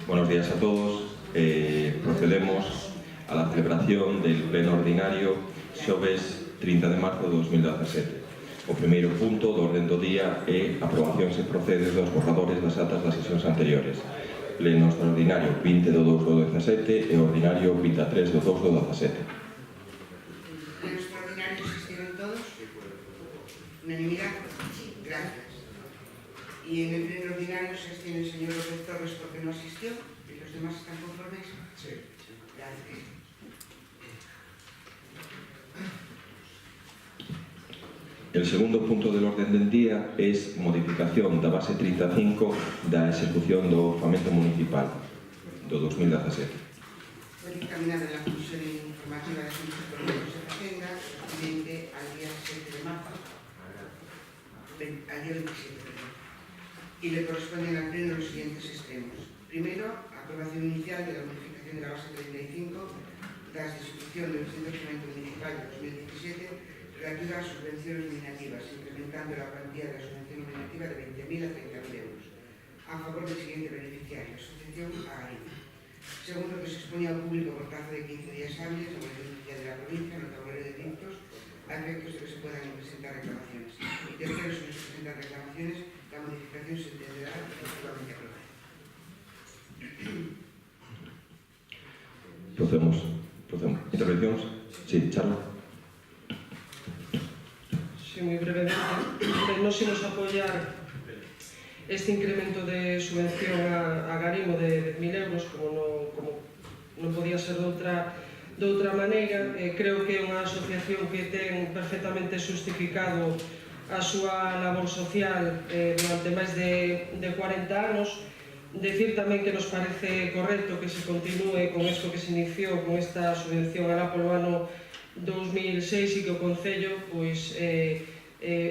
Buenos días a todos. Procedemos a la celebración del pleno ordinario xoves 30 de marzo de 2017. O primeiro punto do orden do día é aprobación se procede dos borradores das atas das sesións anteriores. Pleno extraordinario 20 do 2 do 17 e ordinario 23 do 2 do 17. Pleno extraordinario existieron todos. Unanimidad. Gracias. Y en el pleno ordinario se abstiene el señor López Torres porque no asistió. ¿Y los demás están conformes? Sí. Gracias. El segundo punto del orden del día es modificación da base 35 da execución do orçamento municipal do 2017. Fue dictaminado en la Comisión Informativa de Asuntos Económicos de Hacienda frente al día 7 de marzo, al día 27, y le corresponden al pleno los siguientes extremos. Primero, aprobación inicial de la modificación de la base 35 de la ejecución del orçamento municipal de 2017 relativa a subvenciones nominativas, incrementando la cuantía de la subvención nominativa de 20.000 a 30.000 euros, a favor del siguiente beneficiario, Asociación Agarim. Segundo, que se exponía al público por plazo de 15 días hábiles a la Policía de la provincia, en el tablero de delitos, a efectos de que se puedan presentar reclamaciones. Y tercero, si no se presentan reclamaciones, la modificación se entenderá efectivamente aprobada. Procedemos. Intervencións? Sí, Charlo. Sí, moi brevemente. Nos imos apoiar este incremento de subvención a Garimo de 10.000 euros, como non podía ser de outra maneira. Creo que é unha asociación que ten perfectamente justificado a súa labor social durante máis de 40 anos. Decir tamén que nos parece correcto que se continúe con isto que se iniciou, con esta subvención alá polo ano 2006 e que o Concello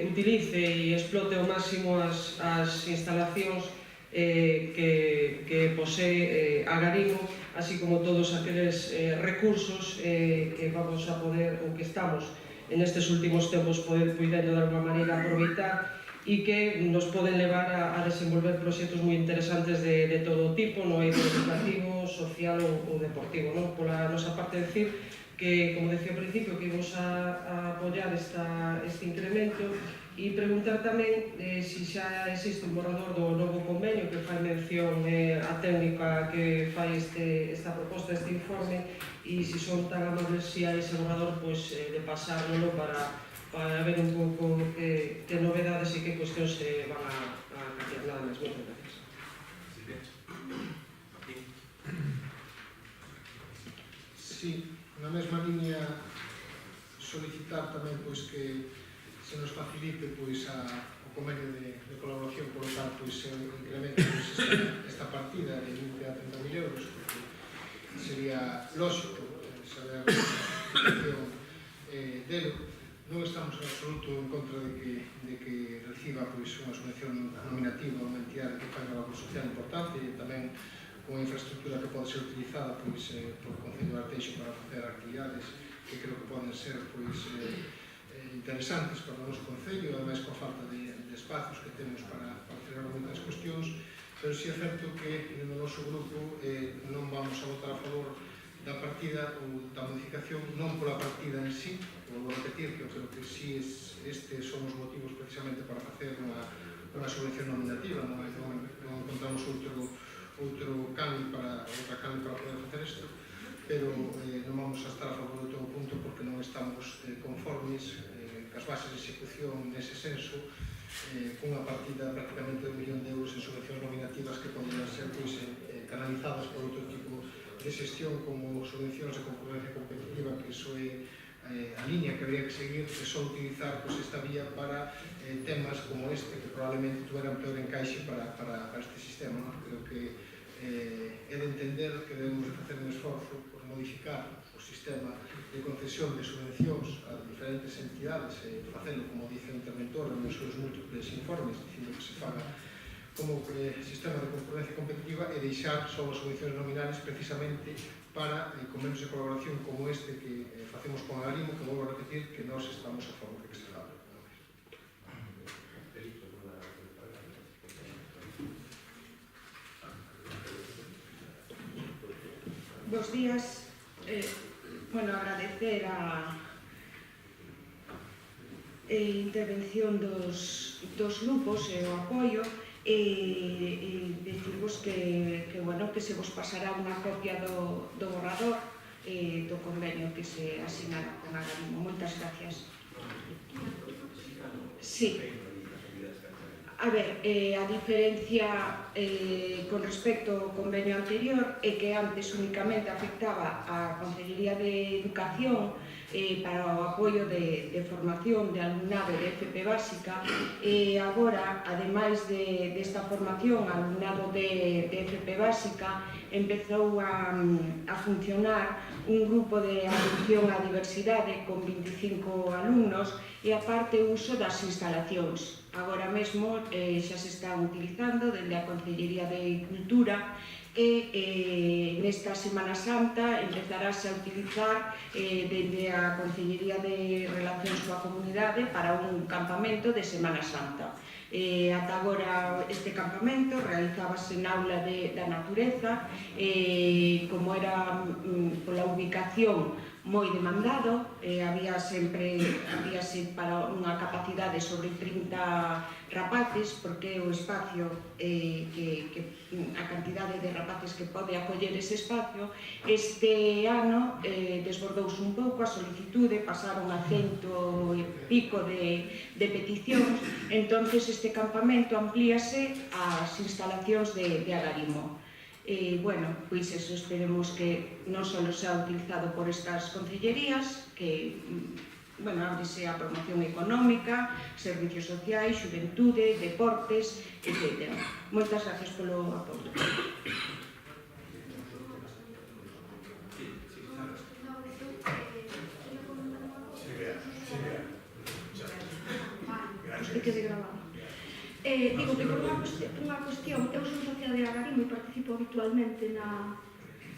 utilice e explote ao máximo as instalacións que posee a Garimo, así como todos aqueles recursos que vamos a poder, ou que estamos en estes últimos tempos podendo de alguma maneira aproveitar e que nos poden levar a desenvolver proxectos moi interesantes de todo tipo, no eido educativo, social ou deportivo. Pola nosa parte, decir que, como decía ao principio, que íbamos a apoiar este incremento e preguntar tamén se xa existe un borrador do novo convenio que fai mención a técnica que fai esta proposta, este informe, e se son tan amables se hai ese borrador de pasárnoslo para ver un pouco que novedades e que cuestións se van a cambiar. Nada máis, moitas gracias. Sí, na mesma línea solicitar tamén que se nos facilite o convenio de colaboración polo tal se incremente esta partida de 20 a 30.000 euros, porque sería lógico saber a situación delo. Non estamos en absoluto en contra de que reciba unha subvención nominativa a unha entidade que fai unha labor social importante e tamén unha infraestructura que pode ser utilizada por o Concello de Arteixo para facer actividades que creo que poden ser interesantes para o noso Concello, ademais coa falta de espacios que temos para facer moitas cuestións, pero si é certo que no noso grupo non vamos a votar a favor da partida ou da modificación, non pola partida en sí, vou repetir que eu creo que si estes son os motivos precisamente para facer unha subvención nominativa, non encontramos outra cambio para poder facer isto, pero non vamos a estar a favor de todo o punto porque non estamos conformes cas bases de execución nese senso, cunha partida prácticamente de 1 millón de euros en subvencións nominativas que podrían ser canalizadas por outro tipo de xestión como subvencións de concurrencia competitiva, que iso é a línea que habría que seguir, que só utilizar esta vía para temas como este, que probablemente tuveran peor encaixe para este sistema. Creo que é de entender que debemos facer un esforzo por modificar o sistema de concesión de subvencións a diferentes entidades e facelo, como dice o interventor, nos seus múltiples informes, dicindo que se faga como sistema de concurrencia competitiva e deixar só as subvencións nominales precisamente para convenios de colaboración como este que facemos con a Garimo, que vou a repetir que nós estamos a favor de que se faga. Bos días. Agradecer a intervención dos grupos e o apoio e dicirvos que se vos pasará unha copia do borrador do convenio que se asinara con Agarimo. Moitas gracias. Sí. A ver, a diferencia con respecto ao convenio anterior é que antes únicamente afectaba a Consellería de Educación para o apoio de formación de alumnado de FP básica e agora, ademais desta formación, alumnado de FP básica, empezou a funcionar un grupo de atención á diversidade con 25 alumnos e aparte o uso das instalacións. Agora mesmo xa se están utilizando dende a Consellería de Cultura e nesta Semana Santa empezarase a utilizar dende a Consellería de Relacións coa Comunidade para un campamento de Semana Santa. Ata agora este campamento realizábase na aula da natureza como era pola ubicación moi demandado, habíase para unha capacidade sobre 30 rapaces, porque o espacio, a cantidade de rapaces que pode acoller ese espacio, este ano desbordouse un pouco a solicitude, pasaron a 100 e pico de peticións, entonces este campamento amplíase ás instalacións de Agarimo. Pois eso, esperemos que non só sea utilizado por estas concellerías, que ábrese a promoción económica, servicios sociais, xuventude, deportes, etc. Moitas gracias polo apoio. Quede grabado. Digo que por unha cuestión, eu son socia de Agarimo e participo habitualmente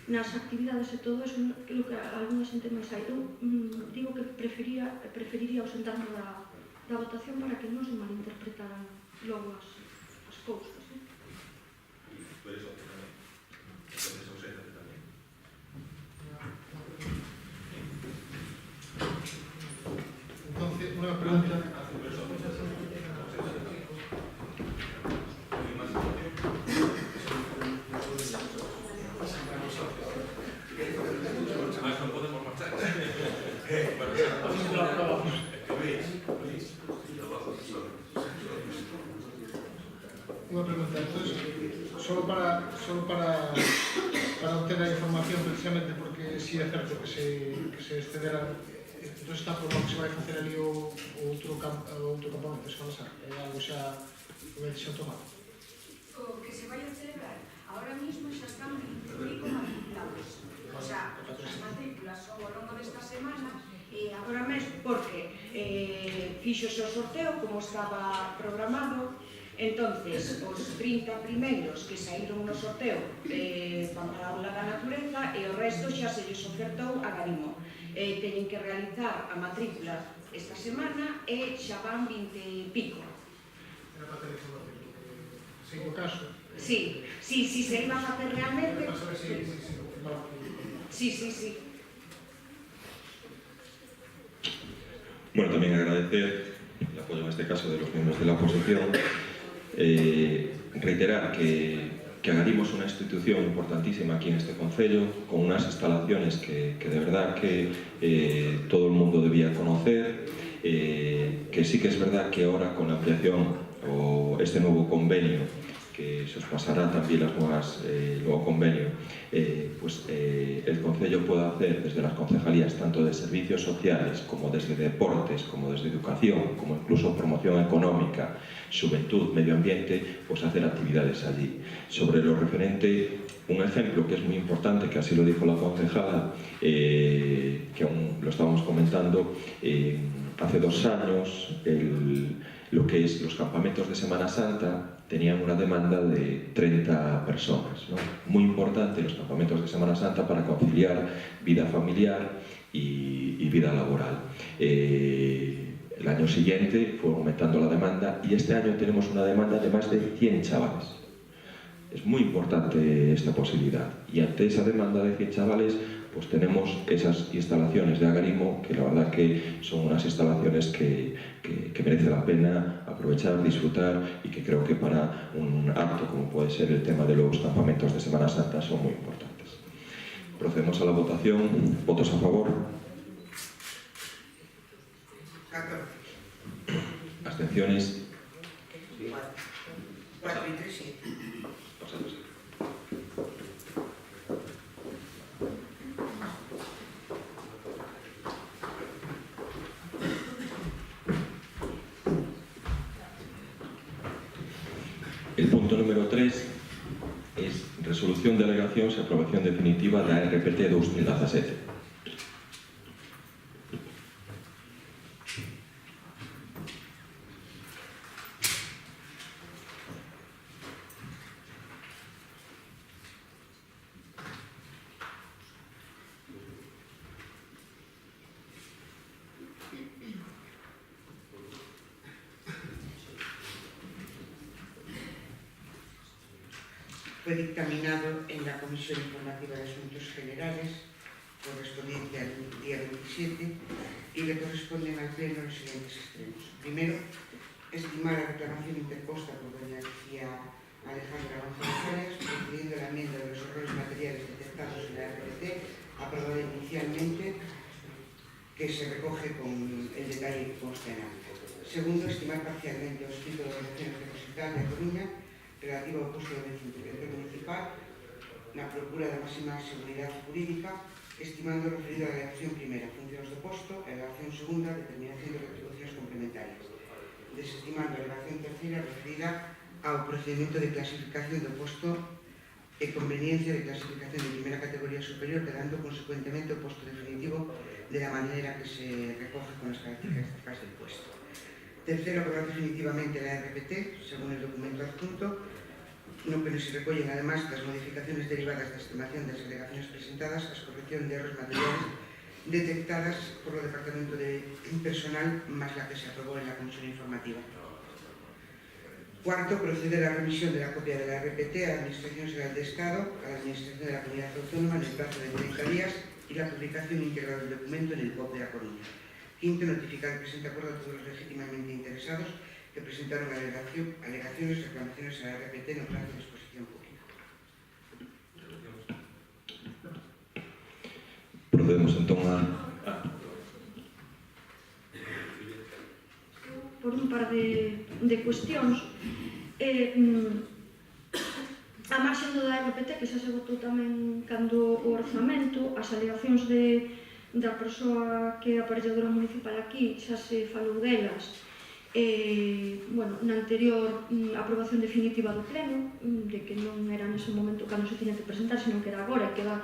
nas actividades e todo eso, creo que alguna xente máis hai. Eu digo que preferiría ausentarme da votación para que non se malinterpretaran logo as cousas. Por eso tamén. Entonces auséntate tamén. Entonces, unha pregunta. Unha pregunta, entonces, solo para obter a información, precisamente porque si é certo que se excederan, entonces está por lo que se vai facer ali o outro campamento, se van a ser, é algo xa unha decisión tomada. O que se vai a celebrar, ahora mismo xa están 25 matriculados, o sea, as matrículas son ao longo desta semana e agora mesmo porque fixose o sorteo como estaba programado. Entonces, os 30 primeiros que saíron no sorteo van para a aula da natureza e o resto xa se lles ofertou a Agarimo. Teñen que realizar a matrícula esta semana e xa van 20 e pico. Era para ter información. Se o caso. Sí, se iba a facer realmente. Sí. Bueno, también agradecer el apoyo en este caso de los miembros de la oposición. Reiterar que Agarimo es una institución importantísima aquí en este concello, con unas instalaciones que de verdad que todo el mundo debía conocer, que sí que es verdad que ahora con la ampliación o este nuevo convenio, que se os pasará también las nuevas, el nuevo convenio, el concello puede hacer desde las concejalías tanto de servicios sociales como desde deportes, como desde educación, como incluso promoción económica, juventud, medio ambiente, pues hacer actividades allí. Sobre lo referente, un ejemplo que es muy importante, que así lo dijo la concejala, que aún lo estábamos comentando, hace 2 años lo que es los campamentos de Semana Santa tenían una demanda de 30 personas, ¿no? Muy importante los campamentos de Semana Santa para conciliar vida familiar y vida laboral. El año siguiente fue aumentando la demanda y este año tenemos una demanda de más de 100 chavales. Es muy importante esta posibilidad. Y ante esa demanda de 100 chavales, pues tenemos esas instalaciones de Agarimo, que la verdad que son unas instalaciones que merece la pena aprovechar, disfrutar, y que creo que para un acto como puede ser el tema de los campamentos de Semana Santa son muy importantes. Procedemos a la votación. ¿Votos a favor? 14. ¿Abstenciones? 4 y 3, 7. Pasamos. El punto número 3 es resolución de alegacións e aprobación definitiva da RPT 2017. Fue dictaminado en la Comisión Informativa de Asuntos Generales, correspondiente al día 27, y le corresponden al Pleno los siguientes extremos. Primero, estimar la reclamación interposta por doña Lucía Alejandra González Arias, procediendo a la enmienda de los errores materiales detectados en la RPT, aprobada inicialmente, que se recoge con el detalle que consta en acta. Segundo, estimar parcialmente o escrito de relaciones depositarias de Coruña relativo ao posto de intervención municipal na procura da máxima seguridade jurídica, estimando referido a la alegación primera, funcións do posto, e a alegación segunda, determinación de retribucións complementarias, desestimando a alegación terceira referida ao procedimento de clasificación do posto e conveniencia de clasificación de primeira categoría superior, quedando consecuentemente o posto definitivo de la manera que se recoge con las características del puesto. Tercero, aprobar definitivamente la RPT, según el documento adjunto, no que se recollen, además, las modificaciones derivadas de la estimación de las alegaciones presentadas, las corrección de errores materiales detectadas por el Departamento de Personal, más la que se aprobó en la Comisión Informativa. Cuarto, proceder a la remisión de la copia de la RPT a la Administración General de Estado, a la Administración de la Comunidad Autónoma en el plazo de 30 días y la publicación íntegra del documento en el COP de La Coruña. Quinto, notificar el presente acuerdo a todos los legítimamente interesados que presentaron alegaciones y reclamaciones a la RPT en el plazo de exposición pública. Procedemos entón a... Por un par de cuestións, a marxen do da RPT, que xa se votou tamén cando o orzamento, as alegacións da persoa que é a aparelladora municipal aquí, xa se falou delas, na anterior aprobación definitiva do pleno, de que non era nese momento cando se tiña que presentar, senón que era agora, e queda,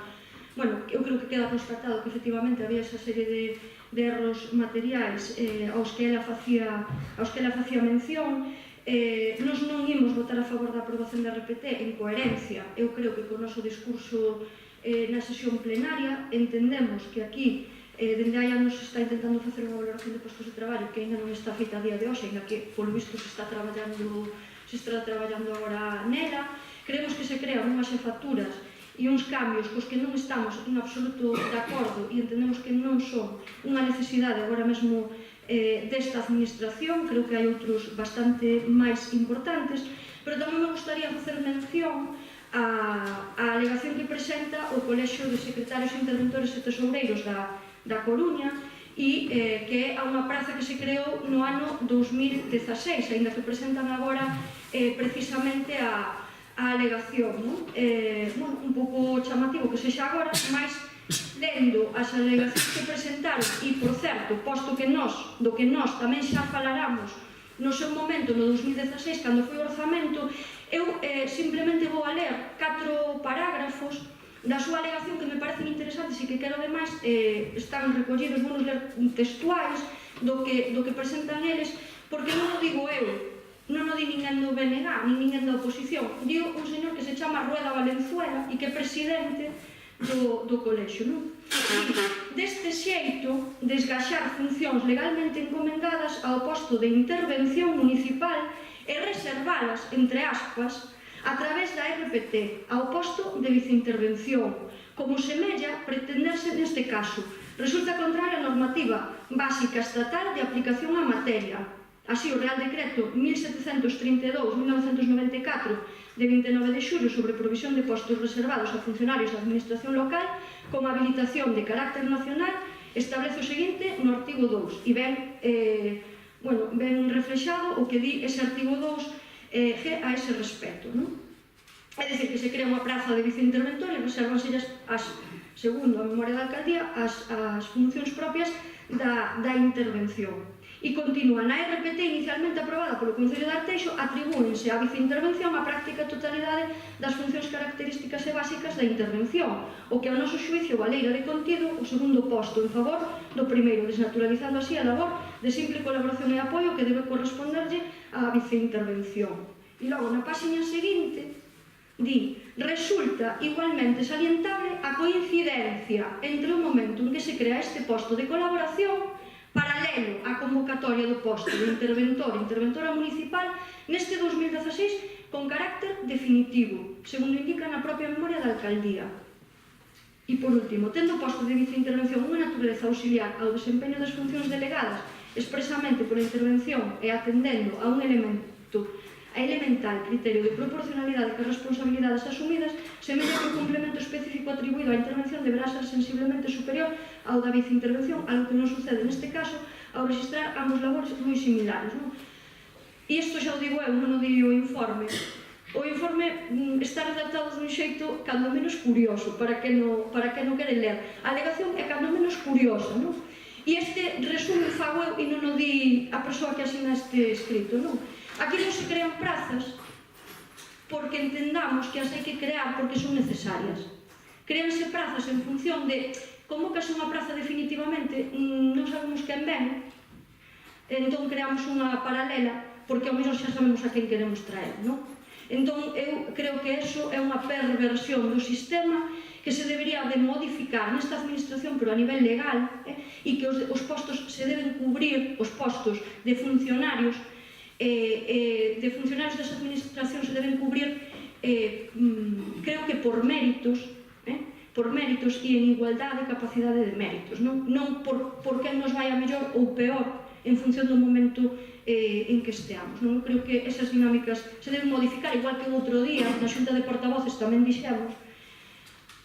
eu creo que queda constatado que efectivamente había esa serie de erros materiais aos que ela facía mención. Nos non imos votar a favor da aprobación da RPT en coherencia. Eu creo que co noso discurso na sesión plenaria entendemos que aquí dende hai anos se está intentando facer unha valoración de postos de traballo que ainda non está feita a día de hoxe, ainda que polo visto se está traballando agora nela. Creemos que se crean unhas xefaturas e uns cambios cos que non estamos en absoluto de acordo e entendemos que non son unha necesidade agora mesmo desta administración. Creo que hai outros bastante máis importantes, pero tamén me gustaría facer mención a alegación que presenta o Colexio de Secretarios Interventores e Tesoureiros da Coruña e que é unha praza que se creou no ano 2016, aínda que presentan agora precisamente a alegación. Un pouco chamativo que sexa agora, mas lendo as alegacións que presentaron e, por certo, posto que do que nós tamén xa falaramos no seu momento, no 2016, cando foi o orzamento, eu simplemente vou a ler 4 parágrafos da súa alegación que me parecen interesantes e que quero ademais están recollidos, vou ler textuais do que presentan eles, porque non o digo eu, non o di ninguén do BNG, nin ninguén da oposición, digo un señor que se chama Rueda Valenzuela e que é presidente do colexio. Deste xeito, desgaxar funcións legalmente encomendadas ao posto de intervención municipal e reservalas, entre aspas, a través da RPT, ao posto de viceintervención, como semella pretenderse neste caso. Resulta contraria a normativa básica estatal de aplicación á materia. Así, o Real Decreto 1732/1994 de 29 de xullo sobre provisión de postos reservados a funcionarios da Administración local con habilitación de carácter nacional establece o seguinte no artigo 2 e ben reflexado o que di ese artigo 2 a ese respecto, non? É dicir, que se crea unha praza de viceinterventor e reservanse, segundo a memoria da alcaldía, as funcións propias da intervención. E continúa, na RPT inicialmente aprobada polo Concello de Arteixo, atribúense á viceintervención a práctica totalidade das funcións características e básicas da intervención, o que ao noso xuicio valeira de contido o segundo posto en favor do primeiro, desnaturalizando así a labor de simple colaboración e apoio que debe corresponderlle á viceintervención. E logo, na páxina seguinte, di, resulta igualmente salientable a coincidencia entre o momento en que se crea este posto de colaboración paralelo á convocatoria do posto de interventora municipal neste 2016 con carácter definitivo, segundo indica na propia memoria da alcaldía. E por último, tendo o posto de viceintervención unha naturaleza auxiliar ao desempeño das funcións delegadas expresamente pola intervención e atendendo a un elemental criterio de proporcionalidade que as responsabilidades asumidas, semella que o complemento específico atribuído á intervención deberá ser sensiblemente superior ao da viceintervención, algo que non sucede neste caso ao registrar ambos labores moi similares. E isto xa o digo eu, non o di o informe. O informe está redactado dun xeito cando menos curioso, para que non quere ler. A alegación é cando menos curiosa, non? E este resumen fago eu e non o di a persoa que asina este escrito, non? Aquí non se crean prazas porque entendamos que as hai que crear porque son necesarias. Créanse prazas en función de como que é unha praza definitivamente non sabemos quen ven, entón creamos unha paralela porque ao menos xa sabemos a quen queremos traer, non? Entón eu creo que eso é unha perversión do sistema que se debería de modificar nesta administración pero a nivel legal e que os postos se deben cubrir, os postos de funcionarios desa administración se deben cubrir creo que por méritos e en igualdade e capacidade de méritos, non por quen nos vai a mellor ou peor en función do momento en que esteamos. Eu creo que esas dinámicas se deben modificar, igual que o outro día na Xunta de Portavoces tamén dixemos,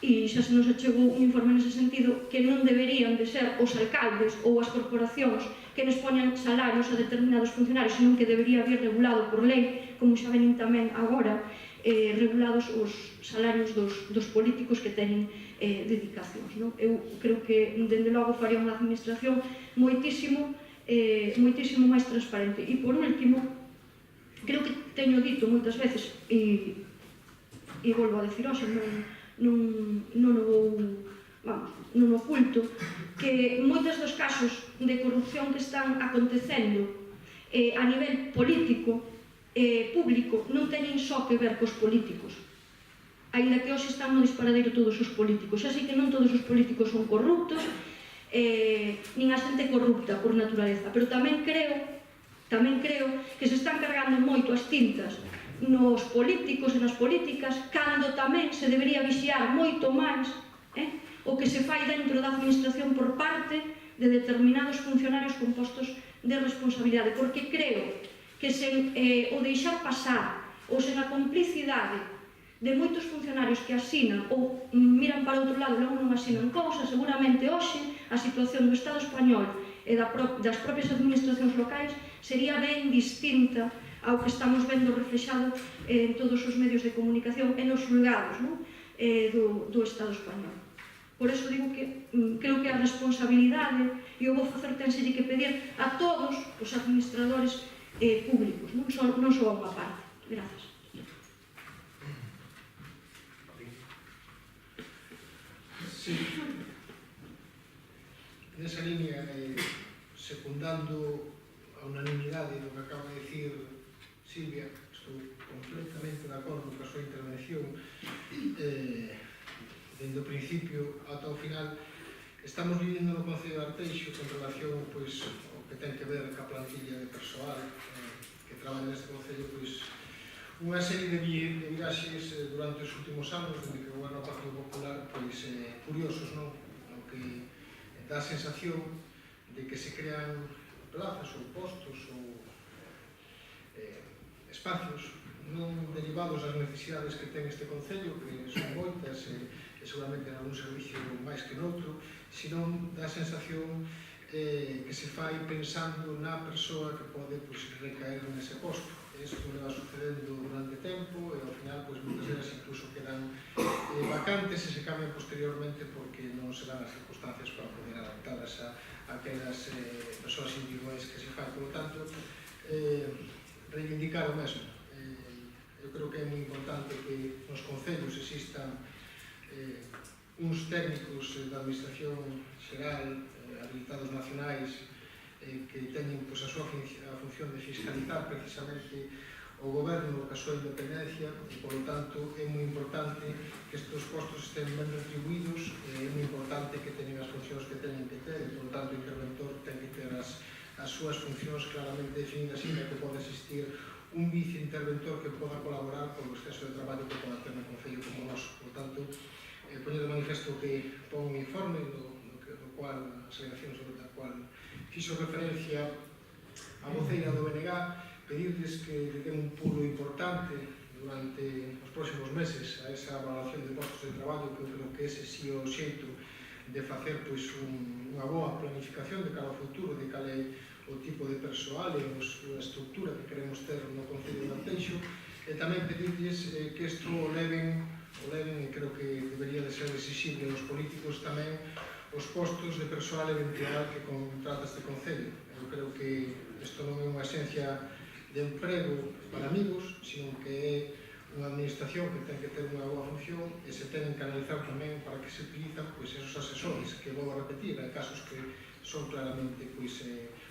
e xa se nos achegou un informe nese sentido, que non deberían de ser os alcaldes ou as corporacións que nos poñan salarios a determinados funcionarios, senón que debería vir regulado por lei, como xa venin tamén agora, regulados os salarios dos políticos que teñen dedicacións. Eu creo que, dende logo, faría unha administración moitísimo máis transparente. E, por último, creo que teño dito moitas veces, e volvo a decir hoxe, non o oculto, que moitos dos casos de corrupción que están acontecendo a nivel político público non teñen só que ver cos políticos, aínda que hoxe están no disparadeiro todos os políticos. Xa sei que non todos os políticos son corruptos, nin a xente corrupta por naturaleza, pero tamén creo que se están cargando moito as tintas nos políticos e nas políticas, cando tamén se debería vixiar moito máis o que se fai dentro da administración por parte de determinados funcionarios con postos de responsabilidade, porque creo que sen o deixar pasar ou sen a complicidade de moitos funcionarios que asinan ou miran para outro lado e logo non asinan cousas, seguramente hoxe a situación do Estado español e das propias administracións locais sería ben distinta ao que estamos vendo reflexado en todos os medios de comunicación e nos xulgados do Estado español. Por eso digo que creo que a responsabilidade, e o vou facer tenselle que pedir a todos os administradores públicos, non só a unha parte. Grazas. Sí. Nesa línea, secundando a unanimidade do que acaba de dicir Silvia, estou completamente de acordo coa súa intervención. Dende o principio ata o final, estamos vivindo no Concello de Arteixo con relación ao que ten que ver ca plantilla de persoal que traballa neste Concello, unha serie de viraxes durante os últimos anos, desde que o goberno do Partido Popular, pois, curiosos, non? O que dá a sensación de que se crean plazas ou postos ou espacios non derivados das necesidades que ten este Concello, que son moitas e seguramente en algún servicio máis que noutro, senón dá a sensación que se fai pensando na persoa que pode recaer nese posto. Isto le va sucedendo durante tempo e ao final moitas veces incluso quedan vacantes e se cambian posteriormente porque non se dan as circunstancias para poder adaptarlas a aquelas persoas individuais que se fai. Por lo tanto, reivindicar o mesmo. Eu creo que é moi importante que nos concellos existan uns técnicos da Administración Xeral, habilitados nacionais, que teñen a súa función de fiscalizar precisamente o goberno a súa independencia e, por lo tanto, é moi importante que estes postos estén ben retribuídos, é moi importante que teñen as funcións que teñen que ter e, por lo tanto, o interventor ten que ter as súas funcións claramente definidas e que pode existir un viceinterventor que poda colaborar con o exceso de traballo que poda ter no Concello como noso. Por tanto, poño de manifesto que pon un informe do cual, as alegacións sobre a cual fixo referencia a voceira do BNG, pedirles que le den un pulo importante durante os próximos meses a esa valoración de postos de traballo, que eu creo que ese sí o xeito de facer unha boa planificación de cara ao futuro, de cal é o tipo de persoal e a estructura que queremos ter no Concello de Arteixo, e tamén pedirles que isto o leven, e creo que debería de ser exixible aos políticos tamén, os postos de persoal eventual que contrata este Concello. Eu creo que isto non é unha esencia de emprego para amigos, sino que é unha administración que ten que ter unha boa función e se tenen que analizar tamén para que se utilizan esos asesores, que vou a repetir, hai casos que son claramente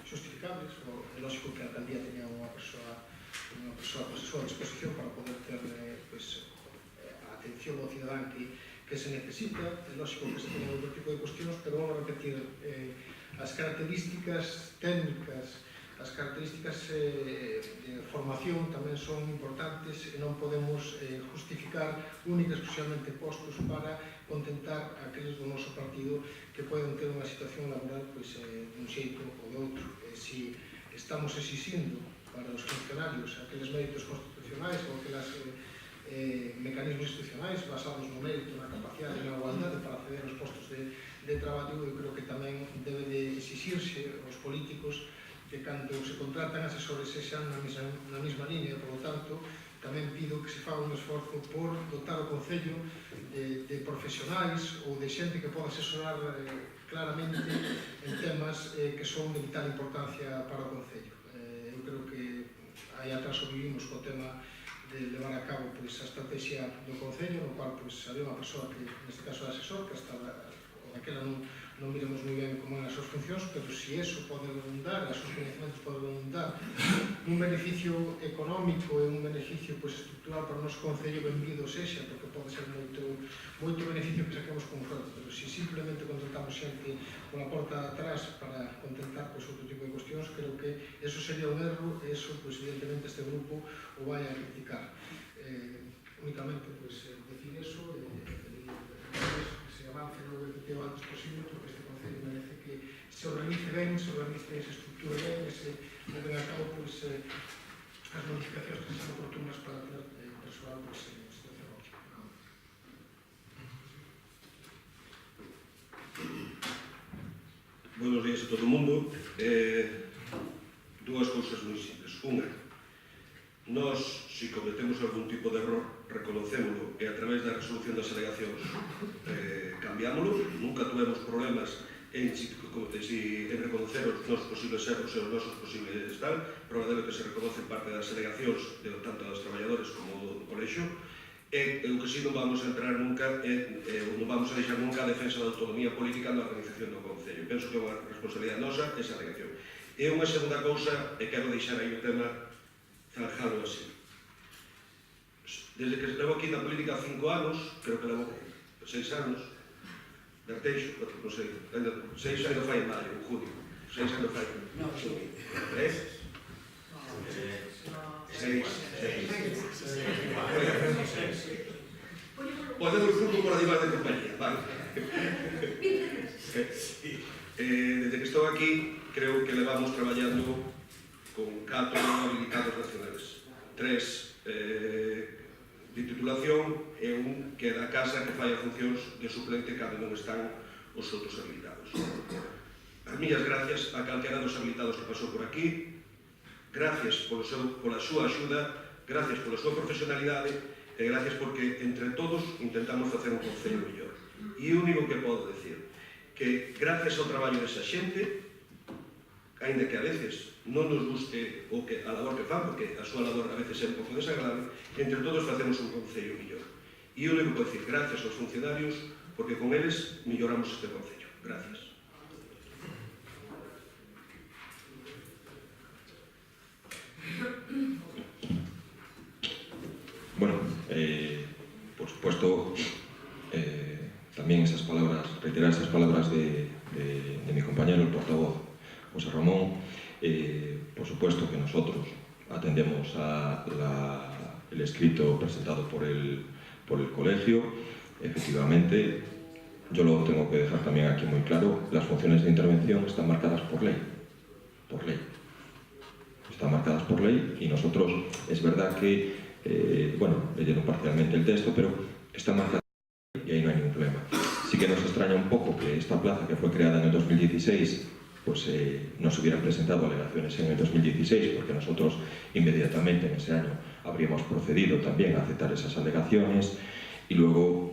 justificables, é lógico que a alcaldía teña unha persoa a súa disposición para poder ter a atención ao cidadán que se necesita, é lógico que se teña outro tipo de cuestións, pero vamos a repetir as características técnicas, as características de formación tamén son importantes e non podemos justificar única e exclusivamente postos para contentar aqueles do noso partido que poden ter unha situación laboral dun xeito ou de outro. Se estamos exixindo para os funcionarios aqueles méritos constitucionais ou aquelas mecanismos institucionais basados no mérito, na capacidade e na igualdade para acceder aos postos de traballo, eu creo que tamén debe de exixirse aos políticos que cando se contratan asesores sexan na mesma línea. Por lo tanto, tamén pido que se faga un esforzo por dotar o Concello de profesionais ou de xente que poda asesorar claramente en temas que son de vital importancia para o Concello. Eu creo que aí atrás o vivimos co tema de levar a cabo a estrategia do Concello, no cual había unha persoa que, neste caso, é asesor, que hasta daquela non miremos moi ben como eran as súas funcións, pero se eso pode redundar, os seus conhecimentos poden redundar un beneficio económico e un beneficio estructural para o noso Concello, benvido sexa, porque pode ser moito beneficio que saquemos con fronte, pero se simplemente contratamos xente pola porta atrás para contentar outro tipo de cuestións, creo que eso sería un erro e eso, evidentemente, este grupo o vai a criticar. Únicamente, decir eso e que se avance no BPT o antes posible, porque este Concello merece que se organice ben, se estructure ben e se leben a cabo as modificacións que sean oportunas para ter persoal en situación óptima. Buenos días a todo o mundo. Dúas cousas moi simples. Unha, nós, se cometemos algún tipo de error, reconocémolo e a través da resolución das alegacións cambiámolo. Nunca tuvemos problemas en reconocer os nosos posibles erros e os nosos posibles tal. Prova debe que se reconoce parte das alegacións tanto das traballadores como do colexio. E o que si non vamos a entrar nunca non vamos a deixar nunca a defensa da autonomía política na organización do Concello. Penso que é unha responsabilidade nosa esa alegación. E unha segunda cousa, e quero deixar aí o tema zanjalo así. Desde que levo aquí na política 5 anos, creo que levo 6 anos, de Arteixo, non sei, 6 anos fai en maio, en junio, 6 anos fai en junio. Podemos junto con animales de compañía, vale. Desde que estou aquí, creo que levamos traballando con 4 habilitados nacionales. 3 de titulación e un que é da casa que fai a funcións de suplente cando non están os outros habilitados. As miñas gracias a calquera dos habilitados que pasou por aquí, gracias pola súa axuda, gracias pola súa profesionalidade e gracias porque entre todos intentamos facer un concello mellor. E o único que podo decir que gracias ao traballo desa xente, ainda que a veces non nos guste a labor que fan, porque a súa labor a veces é un pouco desagradable, entre todos facemos un concello mellor. E o único que podo decir, gracias aos funcionarios, porque con eles melloramos este concello. Gracias. Bueno, por supuesto, también reiterar esas palabras de mi compañero, el portavoz José Ramón. Por supuesto que nosotros atendemos el escrito presentado por el colegio. Efectivamente, yo lo tengo que dejar también aquí muy claro, las funciones de intervención están marcadas por ley. Están marcadas por ley y nosotros, es verdad que, leyeron parcialmente el texto, pero está marcada por ley y ahí no hay ningún problema. Sí que nos extraña un poco que esta plaza, que fue creada en el 2016, pues no se hubieran presentado alegaciones en el 2016, porque nosotros inmediatamente en ese año habríamos procedido también a aceptar esas alegaciones. Y luego,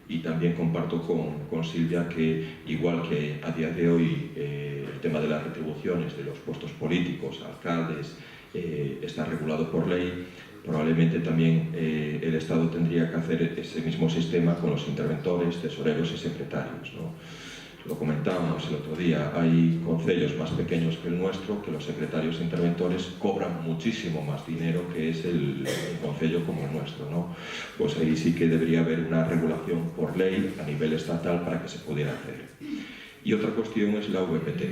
y también comparto con Silvia que, igual que a día de hoy el tema de las retribuciones de los puestos políticos, alcaldes, está regulado por ley, probablemente también el Estado tendría que hacer ese mismo sistema con los interventores, tesoreros y secretarios, ¿no? Lo comentábamos el otro día, hay concellos más pequeños que el nuestro, que los secretarios e interventores cobran muchísimo más dinero que es un concello como el nuestro, ¿no? Pues ahí sí que debería haber una regulación por ley a nivel estatal para que se pudiera hacer. Y otra cuestión es la VPT.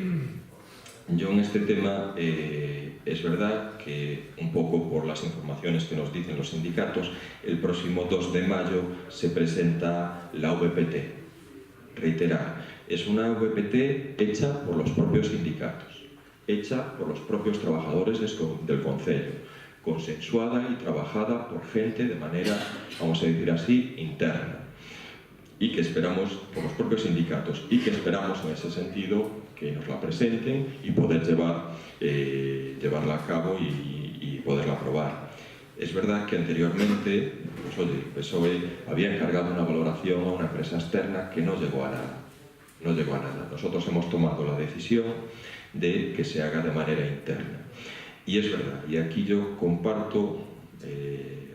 Yo en este tema, es verdad que un poco por las informaciones que nos dicen los sindicatos, el próximo 2 de mayo se presenta la VPT. Reiterar, es una VPT hecha por los propios sindicatos, hecha por los propios trabajadores del concello, consensuada y trabajada por gente de manera, vamos a decir así, interna, y que esperamos, por los propios sindicatos, y que esperamos en ese sentido que nos la presenten y poder llevarla a cabo y poderla aprobar. Es verdad que anteriormente, pues oye, el PSOE había encargado una valoración a una empresa externa que no llegó a nada. Nosotros hemos tomado la decisión de que se haga de manera interna. Y es verdad, y aquí yo comparto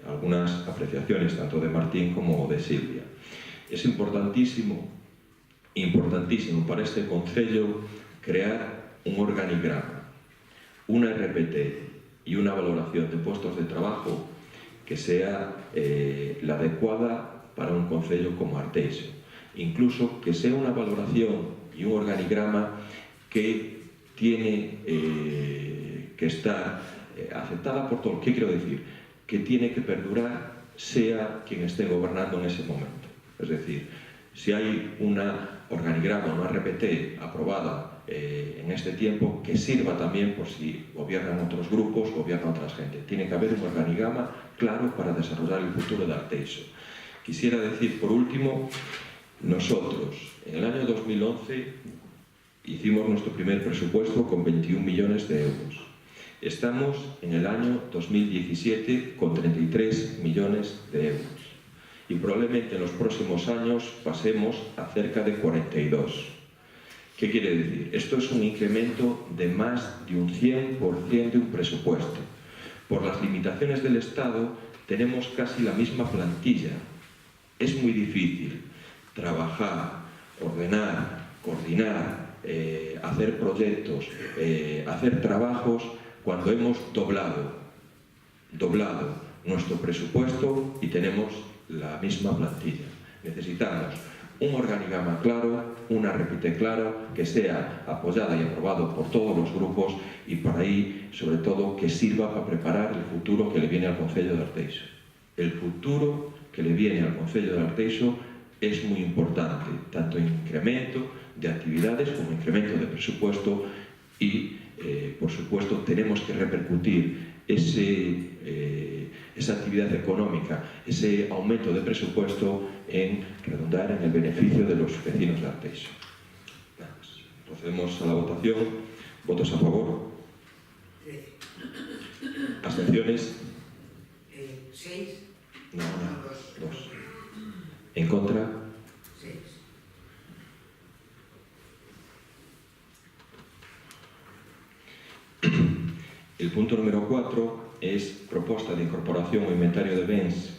algunas apreciaciones tanto de Martín como de Silvia. Es importantísimo para este concello crear un organigrama, una RPT y una valoración de puestos de trabajo que sea la adecuada para un concello como Arteixo. Incluso que sea una valoración y un organigrama que tiene que estar aceptada por todos. ¿Qué quiero decir? Que tiene que perdurar sea quien esté gobernando en ese momento. Es decir, si hay un organigrama, una RPT aprobada en este tiempo, que sirva también por si gobiernan otros grupos, gobierna otras gente. Tiene que haber un organigrama claro para desarrollar el futuro de Arteixo. Quisiera decir, por último, nosotros en el año 2011 hicimos nuestro primer presupuesto con 21 millones de euros. Estamos en el año 2017 con 33 millones de euros. Y probablemente en los próximos años pasemos a cerca de 42. ¿Qué quiere decir? Esto es un incremento de más de un 100% de un presupuesto. Por las limitaciones del Estado tenemos casi la misma plantilla. Es muy difícil trabajar, ordenar, coordinar, hacer proyectos, hacer trabajos cuando hemos doblado nuestro presupuesto y tenemos la misma plantilla. Necesitamos un organigrama claro, una repite claro, que sea apoyada y aprobado por todos los grupos y por ahí, sobre todo, que sirva para preparar el futuro que le viene al Concello de Arteixo. El futuro que le viene al Concello de Arteixo es muy importante, tanto en incremento de actividades como incremento de presupuesto y, por supuesto, tenemos que repercutir esa actividad económica, ese aumento de presupuesto en redundar en el beneficio de los vecinos de Arteixo. Procedemos a la votación. ¿Votos a favor? 13. ¿Abstenciones? 6. No, 2. ¿En contra? 6. El punto número 4 es proposta de incorporación ao inventario de bens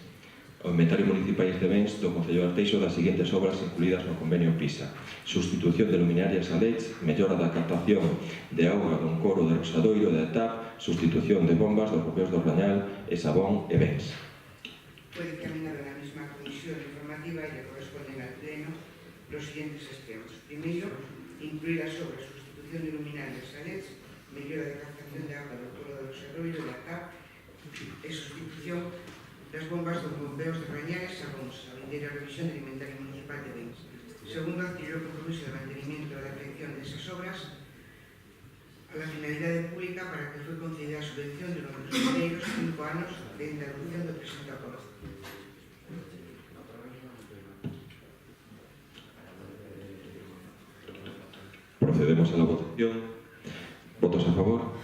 ao inventario municipais de bens do Concello de Arteixo das seguintes obras incluídas no convenio PISA: sustitución de luminarias a LEDs, mellora da captación de auga do encoro de Rosadoiro de TAP, sustitución de bombas dos bombeiros do Rañal e Sabón e bens. Fue dictaminado en la misma comisión informativa y le corresponden al Pleno los siguientes extremos. Primero, incluir las obras sustitución de luminarias a LEDs, mellora de captación de agua do encoro de Rosadoiro de TAP e sustitución das bombas dos bombeos de Rañal e Sabón, a vindeira revisión del inventario municipal de bens. Segundo, adquirir o compromiso de mantenimiento de la afección de esas obras a la finalidade pública para que foi concedida a subvención durante os primeiros 5 anos de interrupción do presente acordo. Procedemos a la votación. ¿Votos a favor?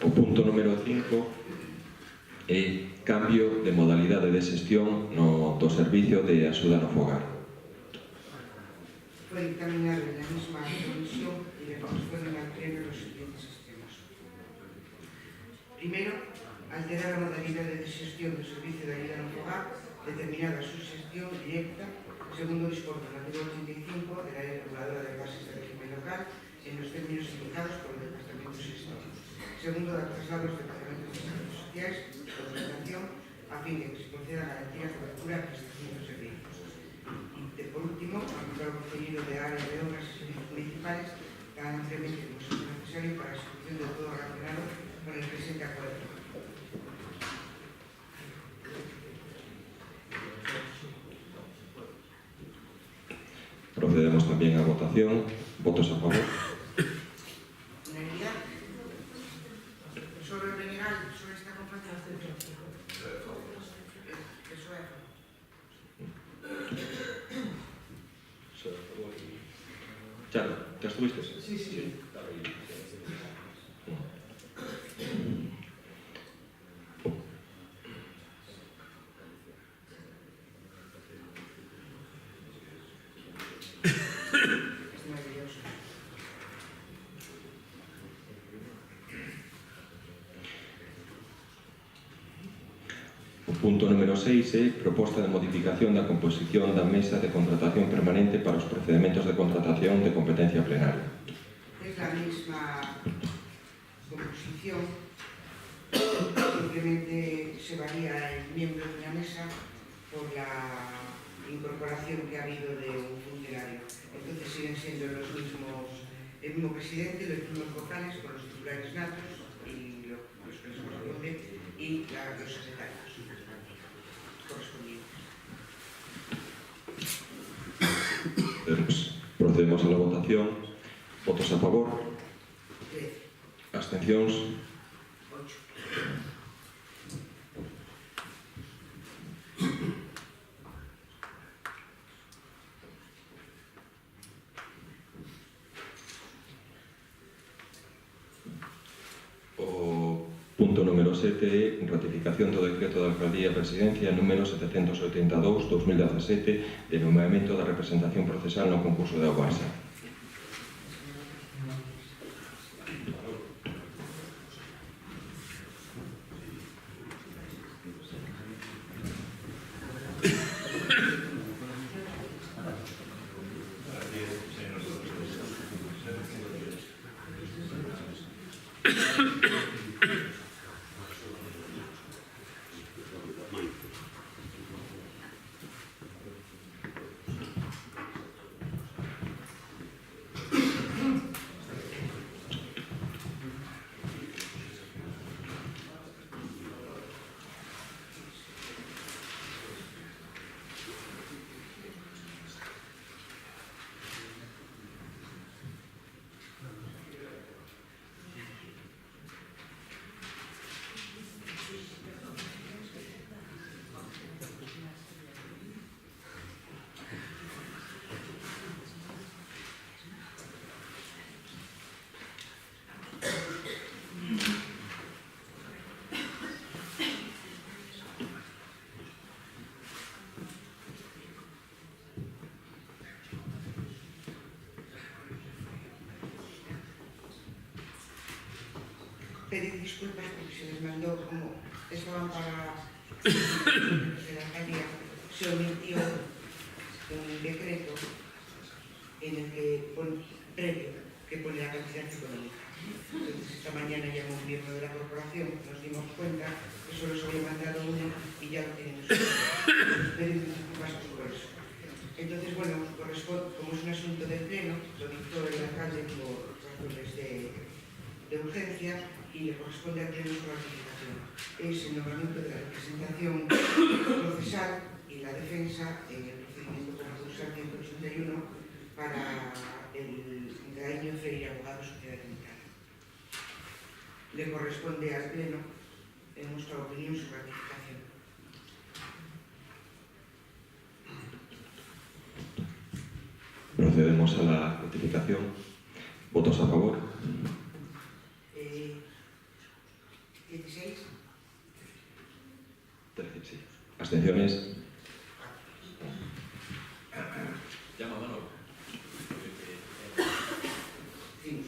O punto número 5 é cambio de modalidade de xestión do servicio de axuda no fogar. Fue dictaminado en la misma comisión y le corresponden al Pleno los siguientes sistemas. Primero, alterar la modalidad de gestión del servicio de ayuda no fogar, determinada su gestión directa, segundo disporre el artículo 85 de la Ley Reguladora de Bases del Régimen Local, en los términos indicados por el Departamento Sexto. Segundo, dar traslado a los departamentos de servicios sociales, documentación, a fin de que se conceda garantía de cobertura a prestación de servicios. Y, por último, aplicar el contenido de área de obras y servicios municipales tan ampliamente como sea necesario para la ejecución de todo relacionado con el presente acuerdo. Procedemos también a votación. ¿Votos a favor? Unanimidad. Sobre el general, sobre esta compañía. Eso es. Charo, ¿te estuviste? Sí, sí. Es maravilloso. O punto número 6 é proposta de modificación da composición da mesa de contratación permanente para os procedimentos de contratación de competencia plenaria. Es la misma composición, simplemente se varía el miembro de una mesa por la incorporación que ha habido de un funcionario. Entonces siguen siendo los mismos, el mismo presidente, los mismos vocales con los titulares natos y los que les corresponde y los secretarios correspondientes. Procedemos a la votación. ¿Votos a favor? 13, ¿Abstencións? 8. O punto número 7 é ratificación do decreto da Alcaldía e Presidencia número 782/2017 de nomeamento da representación procesal no concurso de Aguasa. pedir disculpas porque se les mandó como estaban para la alcaldía, se omitió un decreto en el que previo que pone la cantidad económica. Entonces esta mañana llamó un miembro de la corporación, nos dimos cuenta que solo se había mandado uno y ya lo tenemos. Pedimos disculpas por eso. Entonces, bueno, como es un asunto de pleno, lo dictó el alcalde por razones de urgencia y le corresponde al pleno su ratificación. Es el nombramiento de la representación procesal y la defensa en el procedimiento concursal 181 para el Año Freire Abogado Sociedad Limitada. Le corresponde al pleno, en nuestra opinión, su ratificación. Procedemos a la notificación. ¿Votos a favor? 16. 13, sí. ¿Abstenciones? Llama Manolo. 5.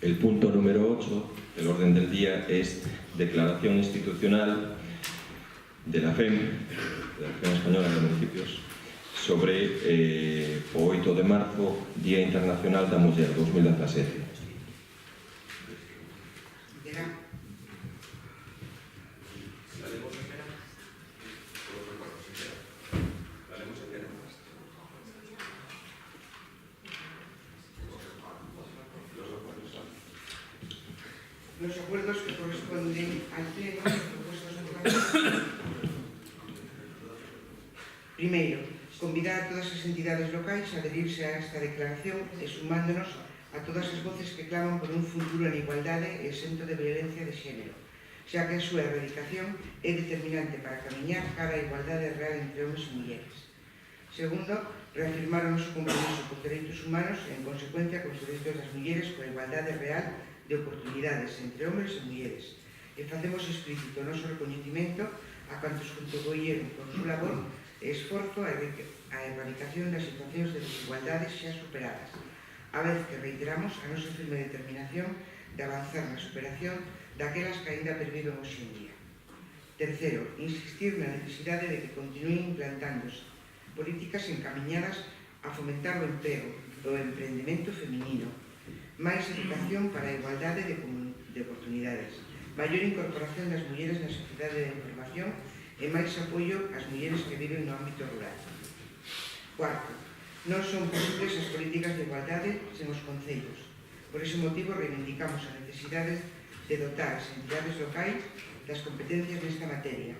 El punto número 8 del orden del día es declaración institucional de la FEM, de la Federación Española de Municipios, sobre o 8 de marzo, Día Internacional da Muller 2017. Los acuerdos que corresponden al pleno propuestos por la Primeiro, convidar a todas as entidades locais a adherirse a esta declaración e sumándonos a todas as voces que claman por un futuro en igualdade e exento de violencia de xénero, xa que a súa erradicación é determinante para camiñar cara a igualdade real entre homens e mulleres. Segundo, reafirmar o noso compromiso cos dereitos humanos e, en consecuencia, cos dereitos das mulleres coa igualdade real de oportunidades entre homes e mulleres. E facemos explícito o noso recoñecimento a cantos contribuíron con su labor e esforzo a erradicación das situacións de desigualdades xa superadas, a vez que reiteramos a nosa firme determinación de avanzar na superación daquelas que ainda perviven hoxe en día. Tercero, insistir na necesidade de que continúen implantándose políticas encaminhadas a fomentar o emprego e o emprendemento feminino, máis educación para a igualdade de oportunidades, maior incorporación das mulleres na sociedade de información e máis apoio ás mulleres que viven no ámbito rural. Cuarto, non son posibles as políticas de igualdade sen os concellos. Por ese motivo reivindicamos a necesidade de dotar as entidades locais das competencias nesta materia,